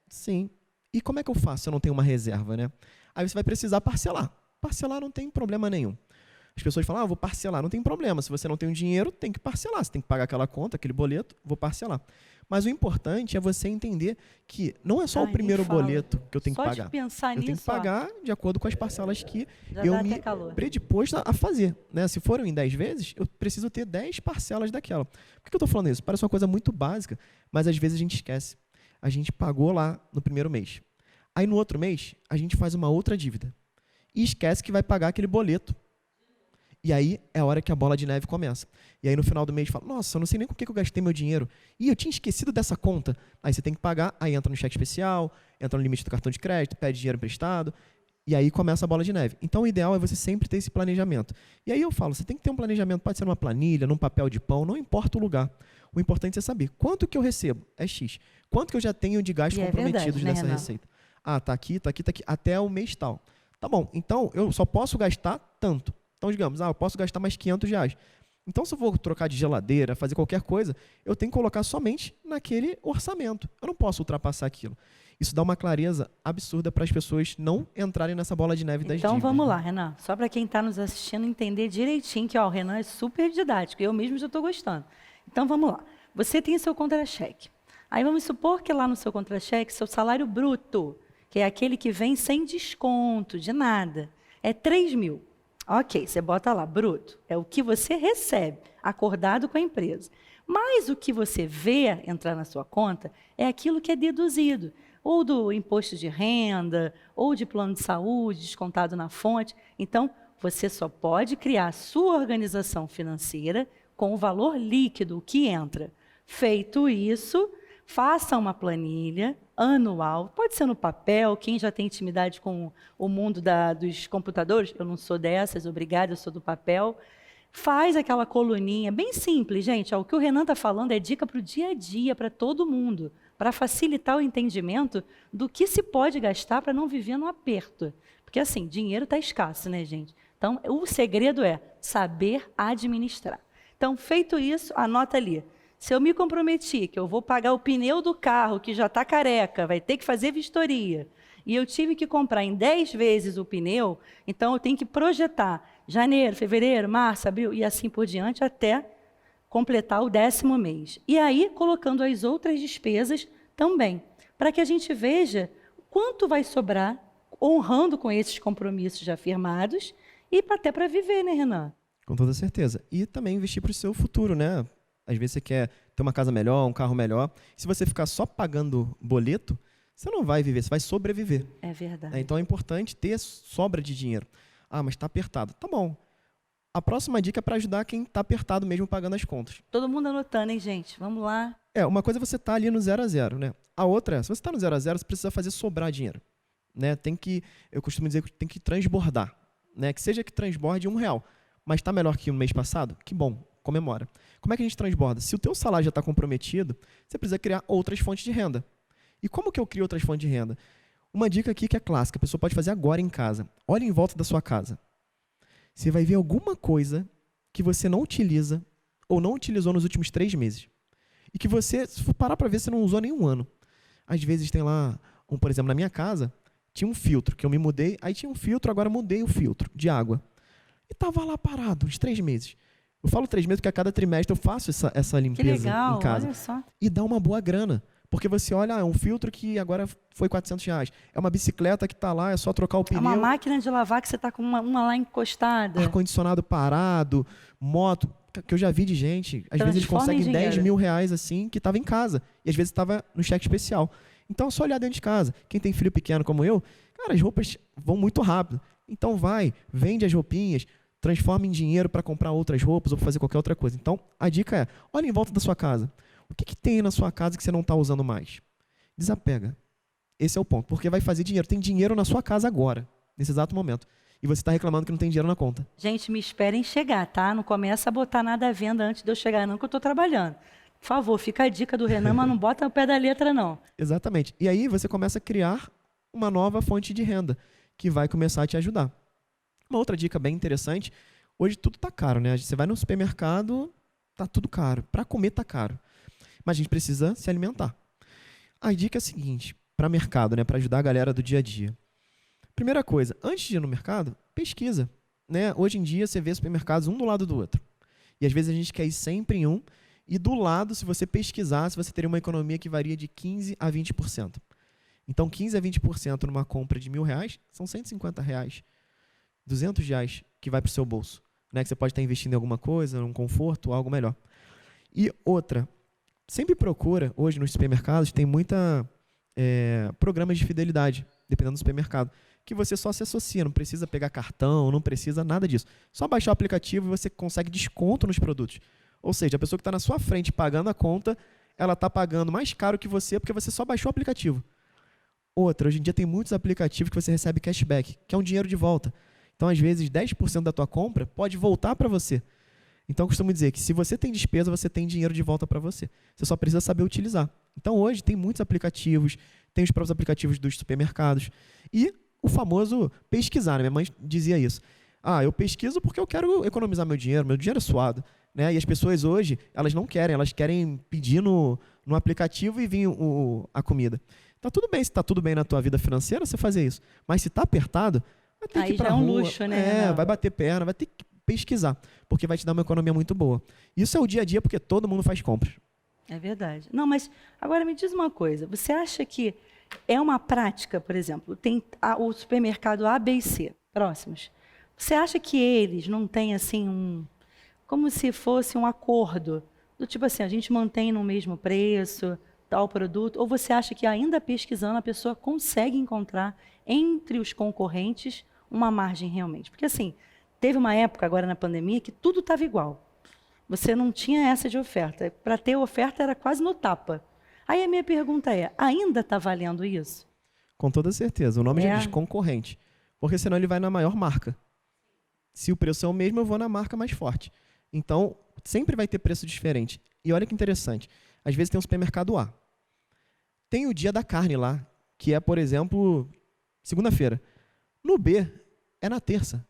Sim. E como é que eu faço? Eu não tenho uma reserva, né? Aí você vai precisar parcelar. Parcelar não tem problema nenhum. As pessoas falam, vou parcelar. Não tem problema. Se você não tem o dinheiro, tem que parcelar. Você tem que pagar aquela conta, aquele boleto, vou parcelar. Mas o importante é você entender que não é só o primeiro boleto que eu tenho que pagar. Só de pensar eu nisso, tenho que pagar de acordo com as parcelas que já eu dá me até calor. predipus a fazer. Né? Se foram em 10 vezes, eu preciso ter 10 parcelas daquela. Por que eu estou falando isso? Parece uma coisa muito básica, mas às vezes a gente esquece. A gente pagou lá no primeiro mês. Aí no outro mês, a gente faz uma outra dívida. E esquece que vai pagar aquele boleto. E aí é a hora que a bola de neve começa. E aí no final do mês fala, nossa, eu não sei nem com o que eu gastei meu dinheiro. E eu tinha esquecido dessa conta. Aí você tem que pagar, aí entra no cheque especial, entra no limite do cartão de crédito, pede dinheiro emprestado. E aí começa a bola de neve. Então o ideal é você sempre ter esse planejamento. E aí eu falo, você tem que ter um planejamento, pode ser numa planilha, num papel de pão, não importa o lugar. O importante é saber quanto que eu recebo, é X. Quanto que eu já tenho de gastos comprometidos nessa receita. Ah, tá aqui, até o mês tal. Tá bom, então eu só posso gastar tanto. Então, digamos, eu posso gastar mais R$500. Então, se eu vou trocar de geladeira, fazer qualquer coisa, eu tenho que colocar somente naquele orçamento. Eu não posso ultrapassar aquilo. Isso dá uma clareza absurda para as pessoas não entrarem nessa bola de neve das dívidas. Então, vamos lá, Renan. Só para quem está nos assistindo entender direitinho que o Renan é super didático. Eu mesmo já estou gostando. Então, vamos lá. Você tem seu contra-cheque. Aí, vamos supor que lá no seu contra-cheque, seu salário bruto, que é aquele que vem sem desconto, de nada, é 3.000. Ok, você bota lá, bruto. É o que você recebe, acordado com a empresa. Mas o que você vê entrar na sua conta é aquilo que é deduzido. Ou do imposto de renda, ou de plano de saúde, descontado na fonte. Então, você só pode criar a sua organização financeira com o valor líquido que entra. Feito isso, faça uma planilha anual, pode ser no papel, quem já tem intimidade com o mundo dos computadores, eu não sou dessas, obrigada, eu sou do papel, faz aquela coluninha, bem simples, gente, o que o Renan está falando é dica para o dia a dia, para todo mundo, para facilitar o entendimento do que se pode gastar para não viver no aperto, porque assim, dinheiro está escasso, né, gente? Então, o segredo é saber administrar. Então, feito isso, anota ali. Se eu me comprometi que eu vou pagar o pneu do carro, que já está careca, vai ter que fazer vistoria, e eu tive que comprar em 10 vezes o pneu, então eu tenho que projetar janeiro, fevereiro, março, abril, e assim por diante, até completar o 10º mês. E aí, colocando as outras despesas também, para que a gente veja quanto vai sobrar, honrando com esses compromissos já firmados, e até para viver, né, Renan? Com toda certeza. E também investir para o seu futuro, né? Às vezes você quer ter uma casa melhor, um carro melhor. Se você ficar só pagando boleto, você não vai viver, você vai sobreviver. É verdade. Então é importante ter sobra de dinheiro. Ah, mas está apertado. Tá bom. A próxima dica é para ajudar quem está apertado mesmo pagando as contas. Todo mundo anotando, hein, gente? Vamos lá. Uma coisa é você estar ali no 0 a 0, né? A outra é, se você está no 0 a 0, você precisa fazer sobrar dinheiro. Né? Eu costumo dizer que tem que transbordar. Né? Que seja que transborde R$1. Mas está melhor que no mês passado? Que bom. Comemora. Como é que a gente transborda? Se o teu salário já está comprometido, você precisa criar outras fontes de renda. E como que eu crio outras fontes de renda? Uma dica aqui que é clássica, a pessoa pode fazer agora em casa. Olha em volta da sua casa. Você vai ver alguma coisa que você não utiliza ou não utilizou nos últimos 3 meses. E que você, se for parar para ver, você não usou nem um ano. Às vezes tem lá, por exemplo, na minha casa, tinha um filtro, que eu me mudei, aí tinha um filtro, agora mudei o filtro de água. E tava lá parado, uns 3 meses. Eu falo 3 meses porque a cada trimestre eu faço essa limpeza Que legal, em casa. olha só. E dá uma boa grana. Porque você olha, é um filtro que agora foi R$400. É uma bicicleta que está lá, é só trocar o pneu. É uma máquina de lavar que você está com uma lá encostada. Ar-condicionado parado, moto, que eu já vi de gente. Às vezes eles conseguem R$10 mil assim, que estava em casa. E às vezes estava no cheque especial. Então é só olhar dentro de casa. Quem tem filho pequeno como eu, cara, as roupas vão muito rápido. Então vai, vende as roupinhas, transforma em dinheiro para comprar outras roupas ou fazer qualquer outra coisa. Então a dica é, olha em volta da sua casa. O que tem na sua casa que você não está usando mais? Desapega. Esse é o ponto, porque vai fazer dinheiro. Tem dinheiro na sua casa agora, nesse exato momento. E você está reclamando que não tem dinheiro na conta. Gente, me esperem chegar, tá? Não começa a botar nada à venda antes de eu chegar, não, que eu estou trabalhando. Por favor, fica a dica do Renan, mas não bota o pé da letra, não. Exatamente. E aí você começa a criar uma nova fonte de renda, que vai começar a te ajudar. Uma outra dica bem interessante, hoje tudo está caro, né? Você vai no supermercado, está tudo caro. Para comer está caro. Mas a gente precisa se alimentar. A dica é a seguinte, para mercado, né, para ajudar a galera do dia a dia. Primeira coisa, antes de ir no mercado, pesquisa. Né? Hoje em dia você vê supermercados um do lado do outro. E às vezes a gente quer ir sempre em um, e do lado, se você pesquisasse, você teria uma economia que varia de 15% a 20%. Então, 15% a 20% numa compra de R$1.000 são R$150, R$200 que vai para o seu bolso. Né? Que você pode estar investindo em alguma coisa, um conforto, algo melhor. E outra, sempre procura, hoje nos supermercados, tem muita programas de fidelidade, dependendo do supermercado, que você só se associa, não precisa pegar cartão, não precisa nada disso. Só baixar o aplicativo e você consegue desconto nos produtos. Ou seja, a pessoa que está na sua frente pagando a conta, ela está pagando mais caro que você porque você só baixou o aplicativo. Outra, hoje em dia tem muitos aplicativos que você recebe cashback, que é um dinheiro de volta. Então, às vezes, 10% da tua compra pode voltar para você. Então, eu costumo dizer que se você tem despesa, você tem dinheiro de volta para você. Você só precisa saber utilizar. Então, hoje, tem muitos aplicativos, tem os próprios aplicativos dos supermercados. E o famoso pesquisar, né? Minha mãe dizia isso. Eu pesquiso porque eu quero economizar meu dinheiro é suado. Né? E as pessoas hoje, elas não querem, elas querem pedir no aplicativo e vir a comida. Tá tudo bem, se está tudo bem na tua vida financeira, você fazer isso. Mas se está apertado, vai ter que ir para a rua. Aí já é um luxo, né? Vai bater perna, vai ter que pesquisar, porque vai te dar uma economia muito boa. Isso é o dia a dia, porque todo mundo faz compras. É verdade. Não, mas agora me diz uma coisa. Você acha que é uma prática, por exemplo, tem o supermercado A, B e C, próximos. Você acha que eles não têm, assim, como se fosse um acordo, do tipo assim, a gente mantém no mesmo preço, tal produto, ou você acha que ainda pesquisando a pessoa consegue encontrar entre os concorrentes uma margem realmente? Porque assim, teve uma época agora na pandemia que tudo estava igual. Você não tinha essa de oferta. Para ter oferta era quase no tapa. Aí a minha pergunta é, ainda está valendo isso? Com toda certeza. O nome já diz concorrente. Porque senão ele vai na maior marca. Se o preço é o mesmo, eu vou na marca mais forte. Então, sempre vai ter preço diferente. E olha que interessante. Às vezes tem um supermercado A. Tem o dia da carne lá, que é, por exemplo, segunda-feira. No B, é na terça.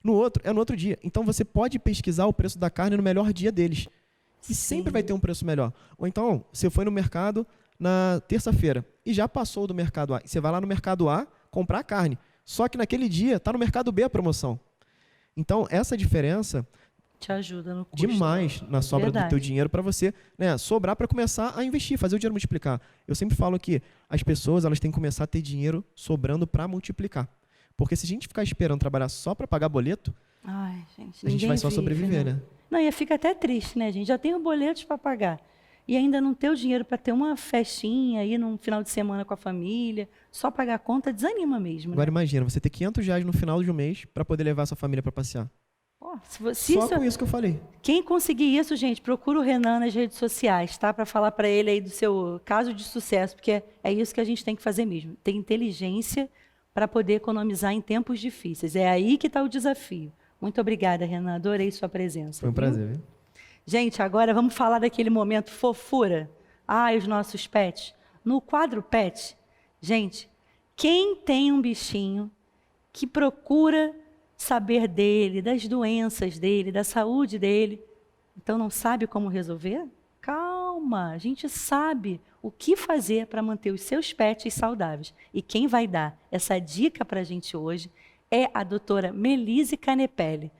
No outro, é no outro dia. Então, você pode pesquisar o preço da carne no melhor dia deles. E sempre vai ter um preço melhor. Ou então, você foi no mercado na terça-feira e já passou do mercado A. Você vai lá no mercado A comprar a carne. Só que naquele dia está no mercado B a promoção. Então, essa diferença te ajuda no custo. Demais na sobra do teu dinheiro para você, né, sobrar para começar a investir, fazer o dinheiro multiplicar. Eu sempre falo que as pessoas elas têm que começar a ter dinheiro sobrando para multiplicar. Porque se a gente ficar esperando trabalhar só para pagar boleto, gente, a gente vai só sobreviver, né? Não, e fica até triste, né, gente? Já tem boletos para pagar. E ainda não ter o dinheiro para ter uma festinha aí num final de semana com a família, só pagar a conta, desanima mesmo. Agora imagina, você ter R$500 no final de um mês para poder levar sua família para passear. Só com isso que eu falei. Quem conseguir isso, gente, procura o Renan nas redes sociais, tá? Para falar para ele aí do seu caso de sucesso, porque é isso que a gente tem que fazer mesmo. Ter inteligência para poder economizar em tempos difíceis. É aí que está o desafio. Muito obrigada, Renan. Adorei sua presença. Foi um prazer, viu? Gente, agora vamos falar daquele momento fofura. Os nossos pets. No quadro pet, gente, quem tem um bichinho que procura saber dele, das doenças dele, da saúde dele, então não sabe como resolver? Calma. calma, a gente sabe o que fazer para manter os seus pets saudáveis. E quem vai dar essa dica para a gente hoje é a doutora Melise Canepelli.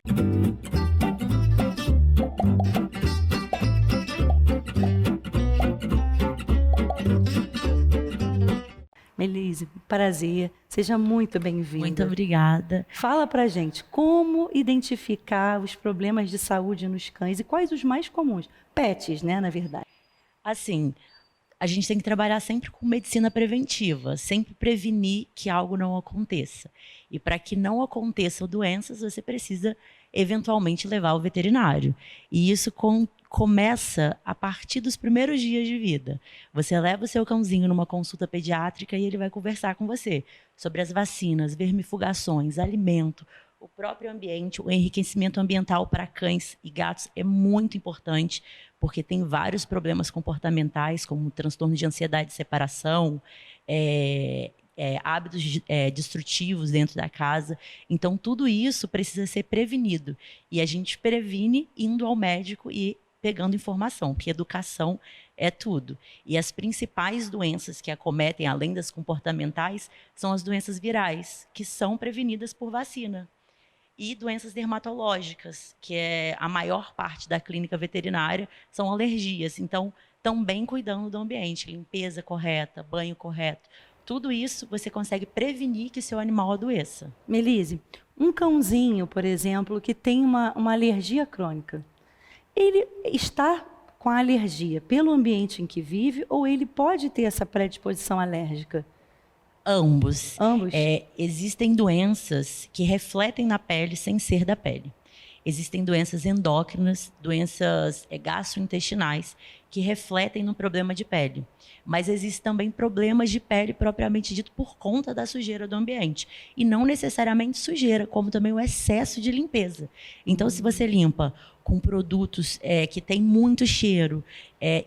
Melise, prazer, seja muito bem-vinda. Muito obrigada. Fala pra gente, como identificar os problemas de saúde nos cães e quais os mais comuns? Pets, né, na verdade. Assim, a gente tem que trabalhar sempre com medicina preventiva, sempre prevenir que algo não aconteça. E para que não aconteçam doenças, você precisa eventualmente levar ao veterinário. E isso começa a partir dos primeiros dias de vida. Você leva o seu cãozinho numa consulta pediátrica e ele vai conversar com você sobre as vacinas, vermifugações, alimento, o próprio ambiente, o enriquecimento ambiental para cães e gatos é muito importante, porque tem vários problemas comportamentais, como transtorno de ansiedade de separação, hábitos destrutivos dentro da casa. Então, tudo isso precisa ser prevenido. E a gente previne indo ao médico e pegando informação, porque educação é tudo. E as principais doenças que acometem, além das comportamentais, são as doenças virais, que são prevenidas por vacina. E doenças dermatológicas, que é a maior parte da clínica veterinária, são alergias. Então, também cuidando do ambiente, limpeza correta, banho correto. Tudo isso você consegue prevenir que seu animal adoeça. Melise, um cãozinho, por exemplo, que tem uma alergia crônica, ele está com a alergia pelo ambiente em que vive ou ele pode ter essa predisposição alérgica? Ambos. Ambos? Existem doenças que refletem na pele sem ser da pele. Existem doenças endócrinas, doenças gastrointestinais, que refletem no problema de pele. Mas existem também problemas de pele propriamente dito por conta da sujeira do ambiente. E não necessariamente sujeira, como também o excesso de limpeza. Então, se você limpa com produtos que têm muito cheiro,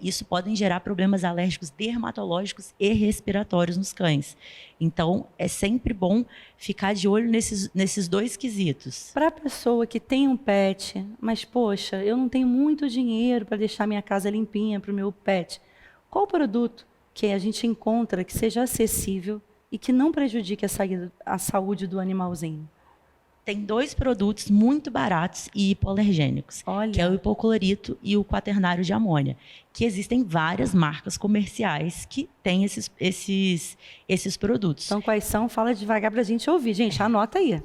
isso pode gerar problemas alérgicos dermatológicos e respiratórios nos cães. Então, é sempre bom ficar de olho nesses dois quesitos. Para a pessoa que tem um pet, mas, poxa, eu não tenho muito dinheiro para deixar minha casa limpinha para o meu pet, qual produto que a gente encontra que seja acessível e que não prejudique a saúde do animalzinho? Tem 2 produtos muito baratos e hipoalergênicos, que é o hipoclorito e o quaternário de amônia, que existem várias marcas comerciais que têm esses produtos. Então, quais são? Fala devagar para a gente ouvir. Gente, anota aí.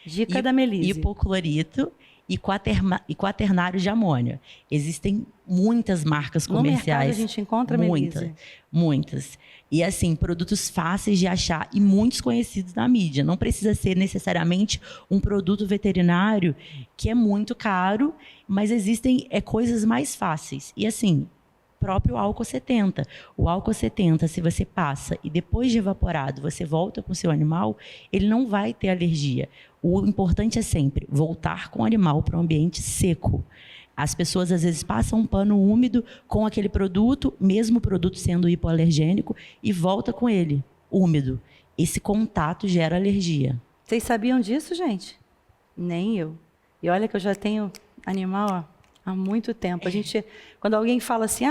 Dica da Melise. Hipoclorito e quaternário de amônia. Existem muitas marcas comerciais. No mercado a gente encontra, Melise? Muitas. E, assim, produtos fáceis de achar e muitos conhecidos na mídia. Não precisa ser necessariamente um produto veterinário que é muito caro, mas existem coisas mais fáceis. E, assim, próprio álcool 70. O álcool 70, se você passa e depois de evaporado você volta com o seu animal, ele não vai ter alergia. O importante é sempre voltar com o animal para um ambiente seco. As pessoas, às vezes, passam um pano úmido com aquele produto, mesmo o produto sendo hipoalergênico, e volta com ele, úmido. Esse contato gera alergia. Vocês sabiam disso, gente? Nem eu. E olha que eu já tenho animal há muito tempo. Quando alguém fala assim,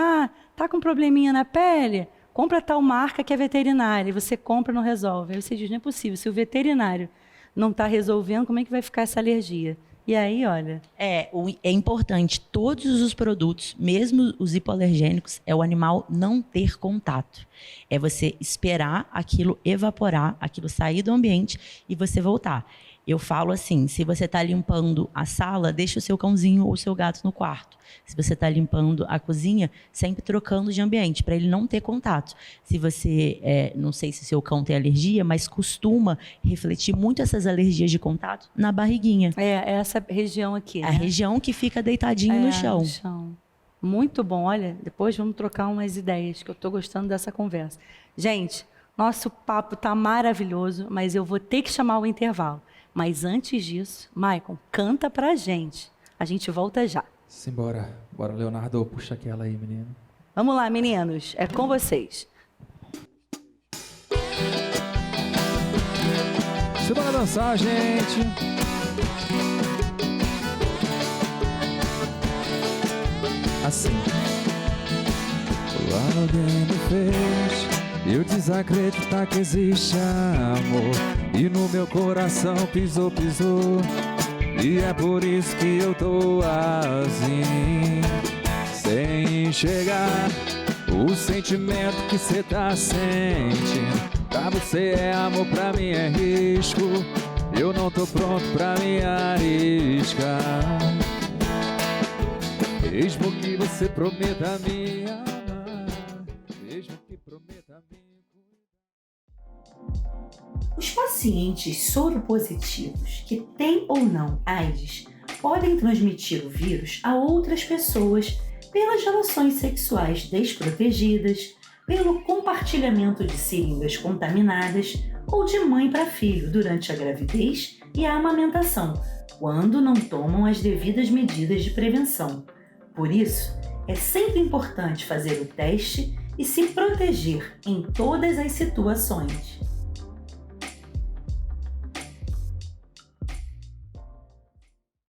tá com probleminha na pele, compra tal marca que é veterinária. E você compra e não resolve. Aí você diz, não é possível. Se o veterinário não está resolvendo, como é que vai ficar essa alergia? E aí, olha... É importante, todos os produtos, mesmo os hipoalergênicos, é o animal não ter contato. É você esperar aquilo evaporar, aquilo sair do ambiente e você voltar. Eu falo assim, se você está limpando a sala, deixa o seu cãozinho ou o seu gato no quarto. Se você está limpando a cozinha, sempre trocando de ambiente, para ele não ter contato. Se você, não sei se o seu cão tem alergia, mas costuma refletir muito essas alergias de contato na barriguinha. É essa região aqui, né? A região que fica deitadinho no chão. Muito bom, olha, depois vamos trocar umas ideias, que eu estou gostando dessa conversa. Gente, nosso papo está maravilhoso, mas eu vou ter que chamar o intervalo. Mas antes disso, Maicon, canta pra gente. A gente volta já. Simbora. Bora, Leonardo, puxa aquela aí, menino. Vamos lá, meninos. É com vocês. Simbora dançar, gente. Assim. quando alguém me fez eu desacreditar que existe amor, e no meu coração pisou, e é por isso que eu tô assim, sem enxergar o sentimento que cê tá sentindo. Pra você é amor, pra mim é risco, eu não tô pronto pra me arriscar, mesmo que você prometa me amar, mesmo que prometa me cuidar. Os pacientes soropositivos que têm ou não AIDS podem transmitir o vírus a outras pessoas pelas relações sexuais desprotegidas, pelo compartilhamento de seringas contaminadas ou de mãe para filho durante a gravidez e a amamentação, quando não tomam as devidas medidas de prevenção. Por isso, é sempre importante fazer o teste e se proteger em todas as situações.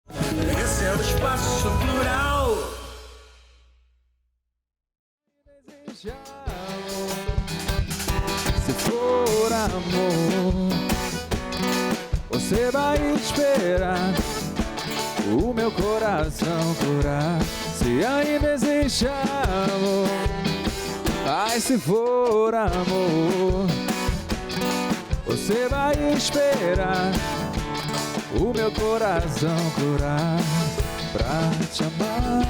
Esse é o espaço plural. Se for amor, você vai esperar o meu coração curar. Se ainda existe amor, ai, se for amor, você vai esperar o meu coração curar pra te amar.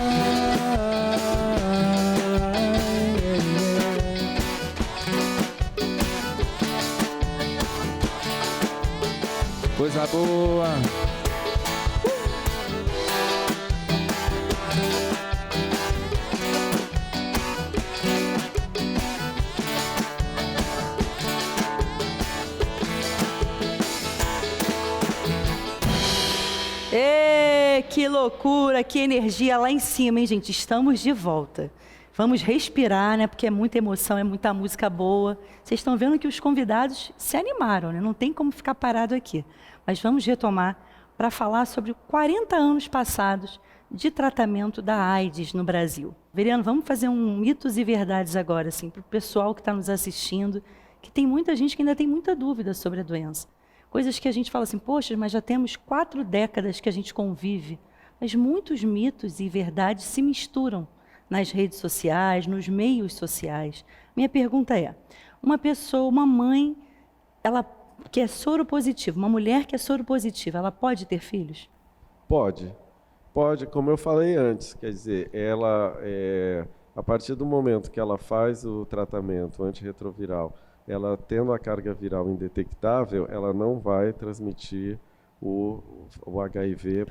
Coisa boa. Que loucura, que energia lá em cima, hein, gente? Estamos de volta. Vamos respirar, né? Porque é muita emoção, é muita música boa. Vocês estão vendo que os convidados se animaram, né? Não tem como ficar parado aqui. Mas vamos retomar para falar sobre 40 anos passados de tratamento da AIDS no Brasil. Veriano, vamos fazer um mitos e verdades agora, assim, para o pessoal que está nos assistindo, que tem muita gente que ainda tem muita dúvida sobre a doença. Coisas que a gente fala assim, poxa, mas já temos 4 décadas que a gente convive. Mas muitos mitos e verdades se misturam nas redes sociais, nos meios sociais. Minha pergunta é, uma pessoa, uma mãe, ela que é soropositiva, uma mulher que é soropositiva, ela pode ter filhos? Pode, como eu falei antes, quer dizer, ela, a partir do momento que ela faz o tratamento antirretroviral, ela tendo a carga viral indetectável, ela não vai transmitir o HIV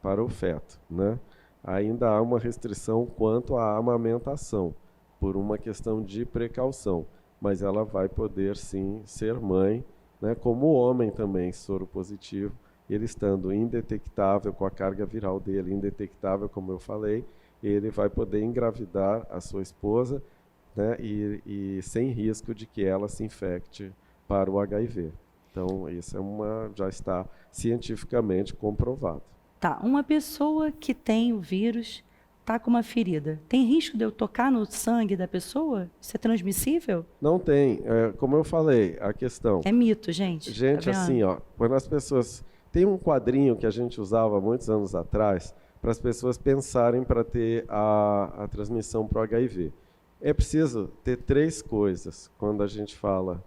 para o feto, né? Ainda há uma restrição quanto à amamentação, por uma questão de precaução, mas ela vai poder sim ser mãe, né? Como o homem também, soropositivo, ele estando indetectável, com a carga viral dele indetectável, como eu falei, ele vai poder engravidar a sua esposa, né, e sem risco de que ela se infecte para o HIV. Então, isso já está cientificamente comprovado. Tá, uma pessoa que tem o vírus está com uma ferida. Tem risco de eu tocar no sangue da pessoa? Isso é transmissível? Não tem. Como eu falei, a questão... É mito, gente. Gente, tá assim, ó, quando as pessoas... Tem um quadrinho que a gente usava muitos anos atrás para as pessoas pensarem para ter a transmissão para o HIV. É preciso ter 3 coisas quando a gente fala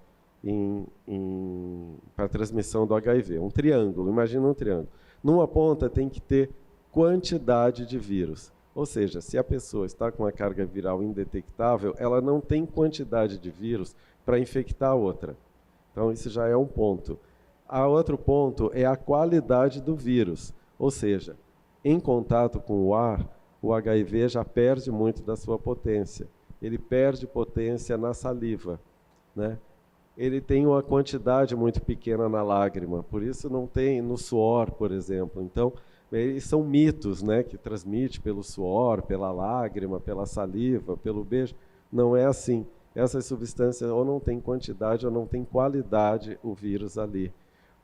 para a transmissão do HIV. Um triângulo, imagina um triângulo. Numa ponta tem que ter quantidade de vírus. Ou seja, se a pessoa está com a carga viral indetectável, ela não tem quantidade de vírus para infectar a outra. Então, isso já é um ponto. Outro ponto é a qualidade do vírus. Ou seja, em contato com o ar, o HIV já perde muito da sua potência. Ele perde potência na saliva, né? Ele tem uma quantidade muito pequena na lágrima, por isso não tem no suor, por exemplo. Então, eles são mitos, né, que transmite pelo suor, pela lágrima, pela saliva, pelo beijo. Não é assim. Essas substâncias ou não tem quantidade ou não tem qualidade o vírus ali.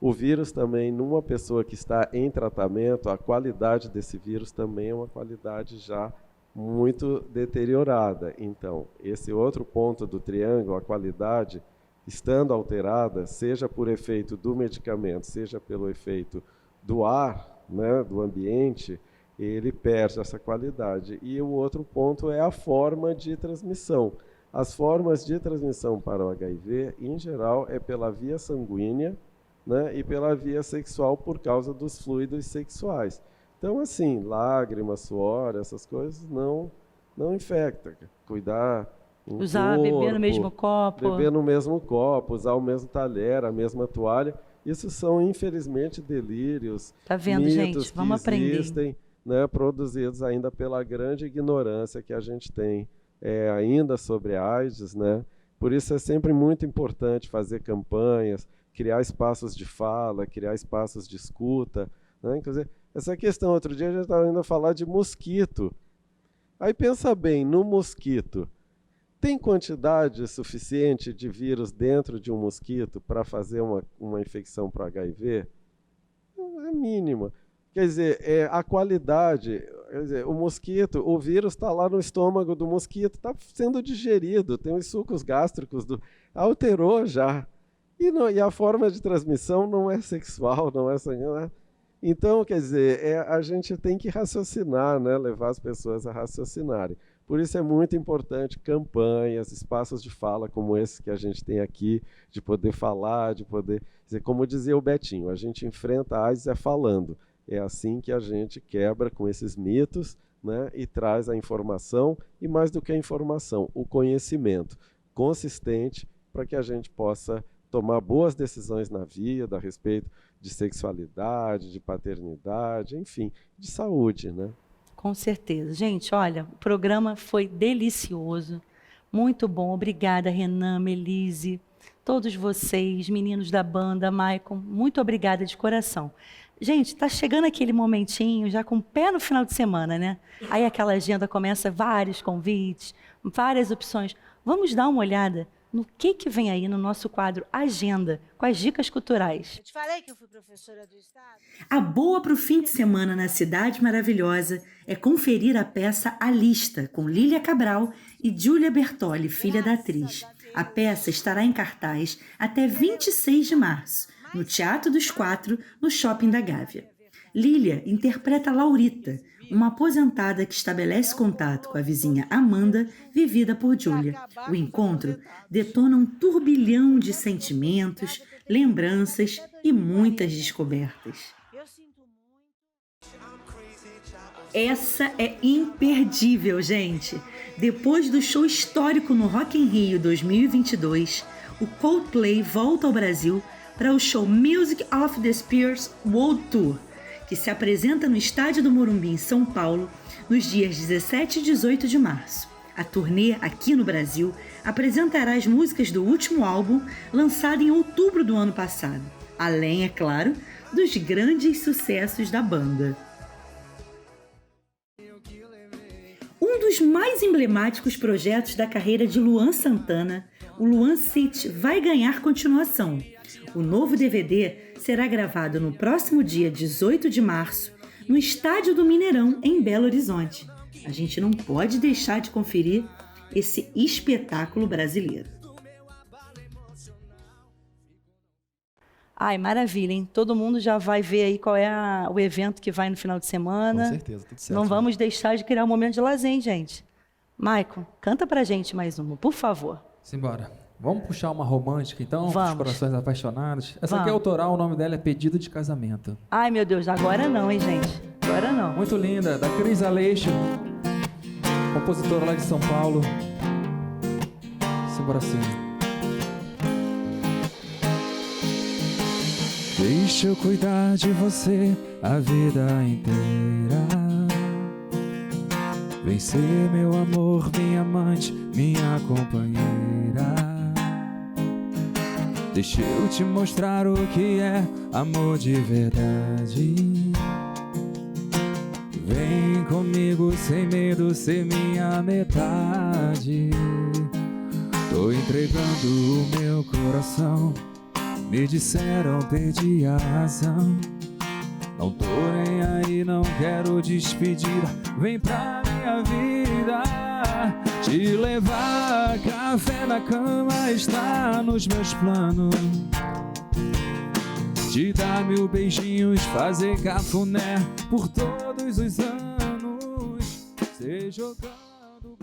O vírus também, numa pessoa que está em tratamento, a qualidade desse vírus também é uma qualidade já muito deteriorada. Então, esse outro ponto do triângulo, a qualidade, estando alterada, seja por efeito do medicamento, seja pelo efeito do ar, né, do ambiente, ele perde essa qualidade. E o outro ponto é a forma de transmissão. As formas de transmissão para o HIV, em geral, é pela via sanguínea, né, e pela via sexual por causa dos fluidos sexuais. Então, assim, lágrimas, suor, essas coisas não infectam. Cuidar usar, beber no mesmo copo. Beber no mesmo copo, usar o mesmo talher, a mesma toalha. Isso são, infelizmente, delírios, tá vendo, mitos gente? Vamos que aprender. Existem, né, produzidos ainda pela grande ignorância que a gente tem ainda sobre a AIDS, né? Por isso é sempre muito importante fazer campanhas, criar espaços de fala, criar espaços de escuta, né? Inclusive, essa questão, outro dia a gente estava indo falar de mosquito. Aí pensa bem, no mosquito, tem quantidade suficiente de vírus dentro de um mosquito para fazer uma infecção para HIV? É mínima. Quer dizer, a qualidade, quer dizer, o mosquito, o vírus está lá no estômago do mosquito, está sendo digerido, tem os sucos gástricos, alterou já. E a forma de transmissão não é sexual, não é sanguínea. Então, quer dizer, a gente tem que raciocinar, né? Levar as pessoas a raciocinarem. Por isso é muito importante campanhas, espaços de fala como esse que a gente tem aqui, de poder falar, de poder dizer, como dizia o Betinho, a gente enfrenta a AIDS falando. É assim que a gente quebra com esses mitos, né? E traz a informação, e mais do que a informação, o conhecimento consistente para que a gente possa tomar boas decisões na vida a respeito de sexualidade, de paternidade, enfim, de saúde, né? Com certeza. Gente, olha, o programa foi delicioso, muito bom. Obrigada, Renan, Melise, todos vocês, meninos da banda, Maicon, muito obrigada de coração. Gente, está chegando aquele momentinho, já com o pé no final de semana, né? Aí aquela agenda começa, vários convites, várias opções. Vamos dar uma olhada no que vem aí no nosso quadro Agenda, com as dicas culturais. Eu te falei que eu fui professora do Estado? A boa para o fim de semana na Cidade Maravilhosa é conferir a peça A Lista, com Lília Cabral e Júlia Bertoli, filha da atriz. A peça estará em cartaz até 26 de março, no Teatro dos Quatro, no Shopping da Gávea. Lília interpreta Laurita, uma aposentada que estabelece contato com a vizinha Amanda, vivida por Júlia. O encontro detona um turbilhão de sentimentos, lembranças e muitas descobertas. Essa é imperdível, gente! Depois do show histórico no Rock in Rio 2022, o Coldplay volta ao Brasil para o show Music of the Spheres World Tour, que se apresenta no Estádio do Morumbi, em São Paulo, nos dias 17 e 18 de março. A turnê, aqui no Brasil, apresentará as músicas do último álbum, lançado em outubro do ano passado, além, é claro, dos grandes sucessos da banda. Um dos mais emblemáticos projetos da carreira de Luan Santana, o Luan City, vai ganhar continuação. O novo DVD será gravado no próximo dia 18 de março, no Estádio do Mineirão, em Belo Horizonte. A gente não pode deixar de conferir esse espetáculo brasileiro. Ai, maravilha, hein? Todo mundo já vai ver aí qual é o evento que vai no final de semana. Com certeza, tudo certo. Não vamos deixar de criar um momento de lazer, hein, gente? Maicon, canta pra gente mais uma, por favor. Simbora. Vamos puxar uma romântica, então, Vamos. Os Corações Apaixonados. Essa aqui é autoral, o nome dela é Pedido de Casamento. Ai, meu Deus, agora não, hein, gente? Agora não. Muito linda, da Cris Aleixo, compositora lá de São Paulo. Simbora assim. Deixa eu cuidar de você a vida inteira. Vem ser meu amor, minha amante, minha companheira. Deixa eu te mostrar o que é amor de verdade. Vem comigo sem medo, ser minha metade. Tô entregando o meu coração. Me disseram, perdi a razão. Não tô nem aí, não quero despedida. Vem pra mim. a vida. Te levar café na cama está nos meus planos. Te dar 1000 beijinhos, fazer cafuné por todos os anos. Ser jogando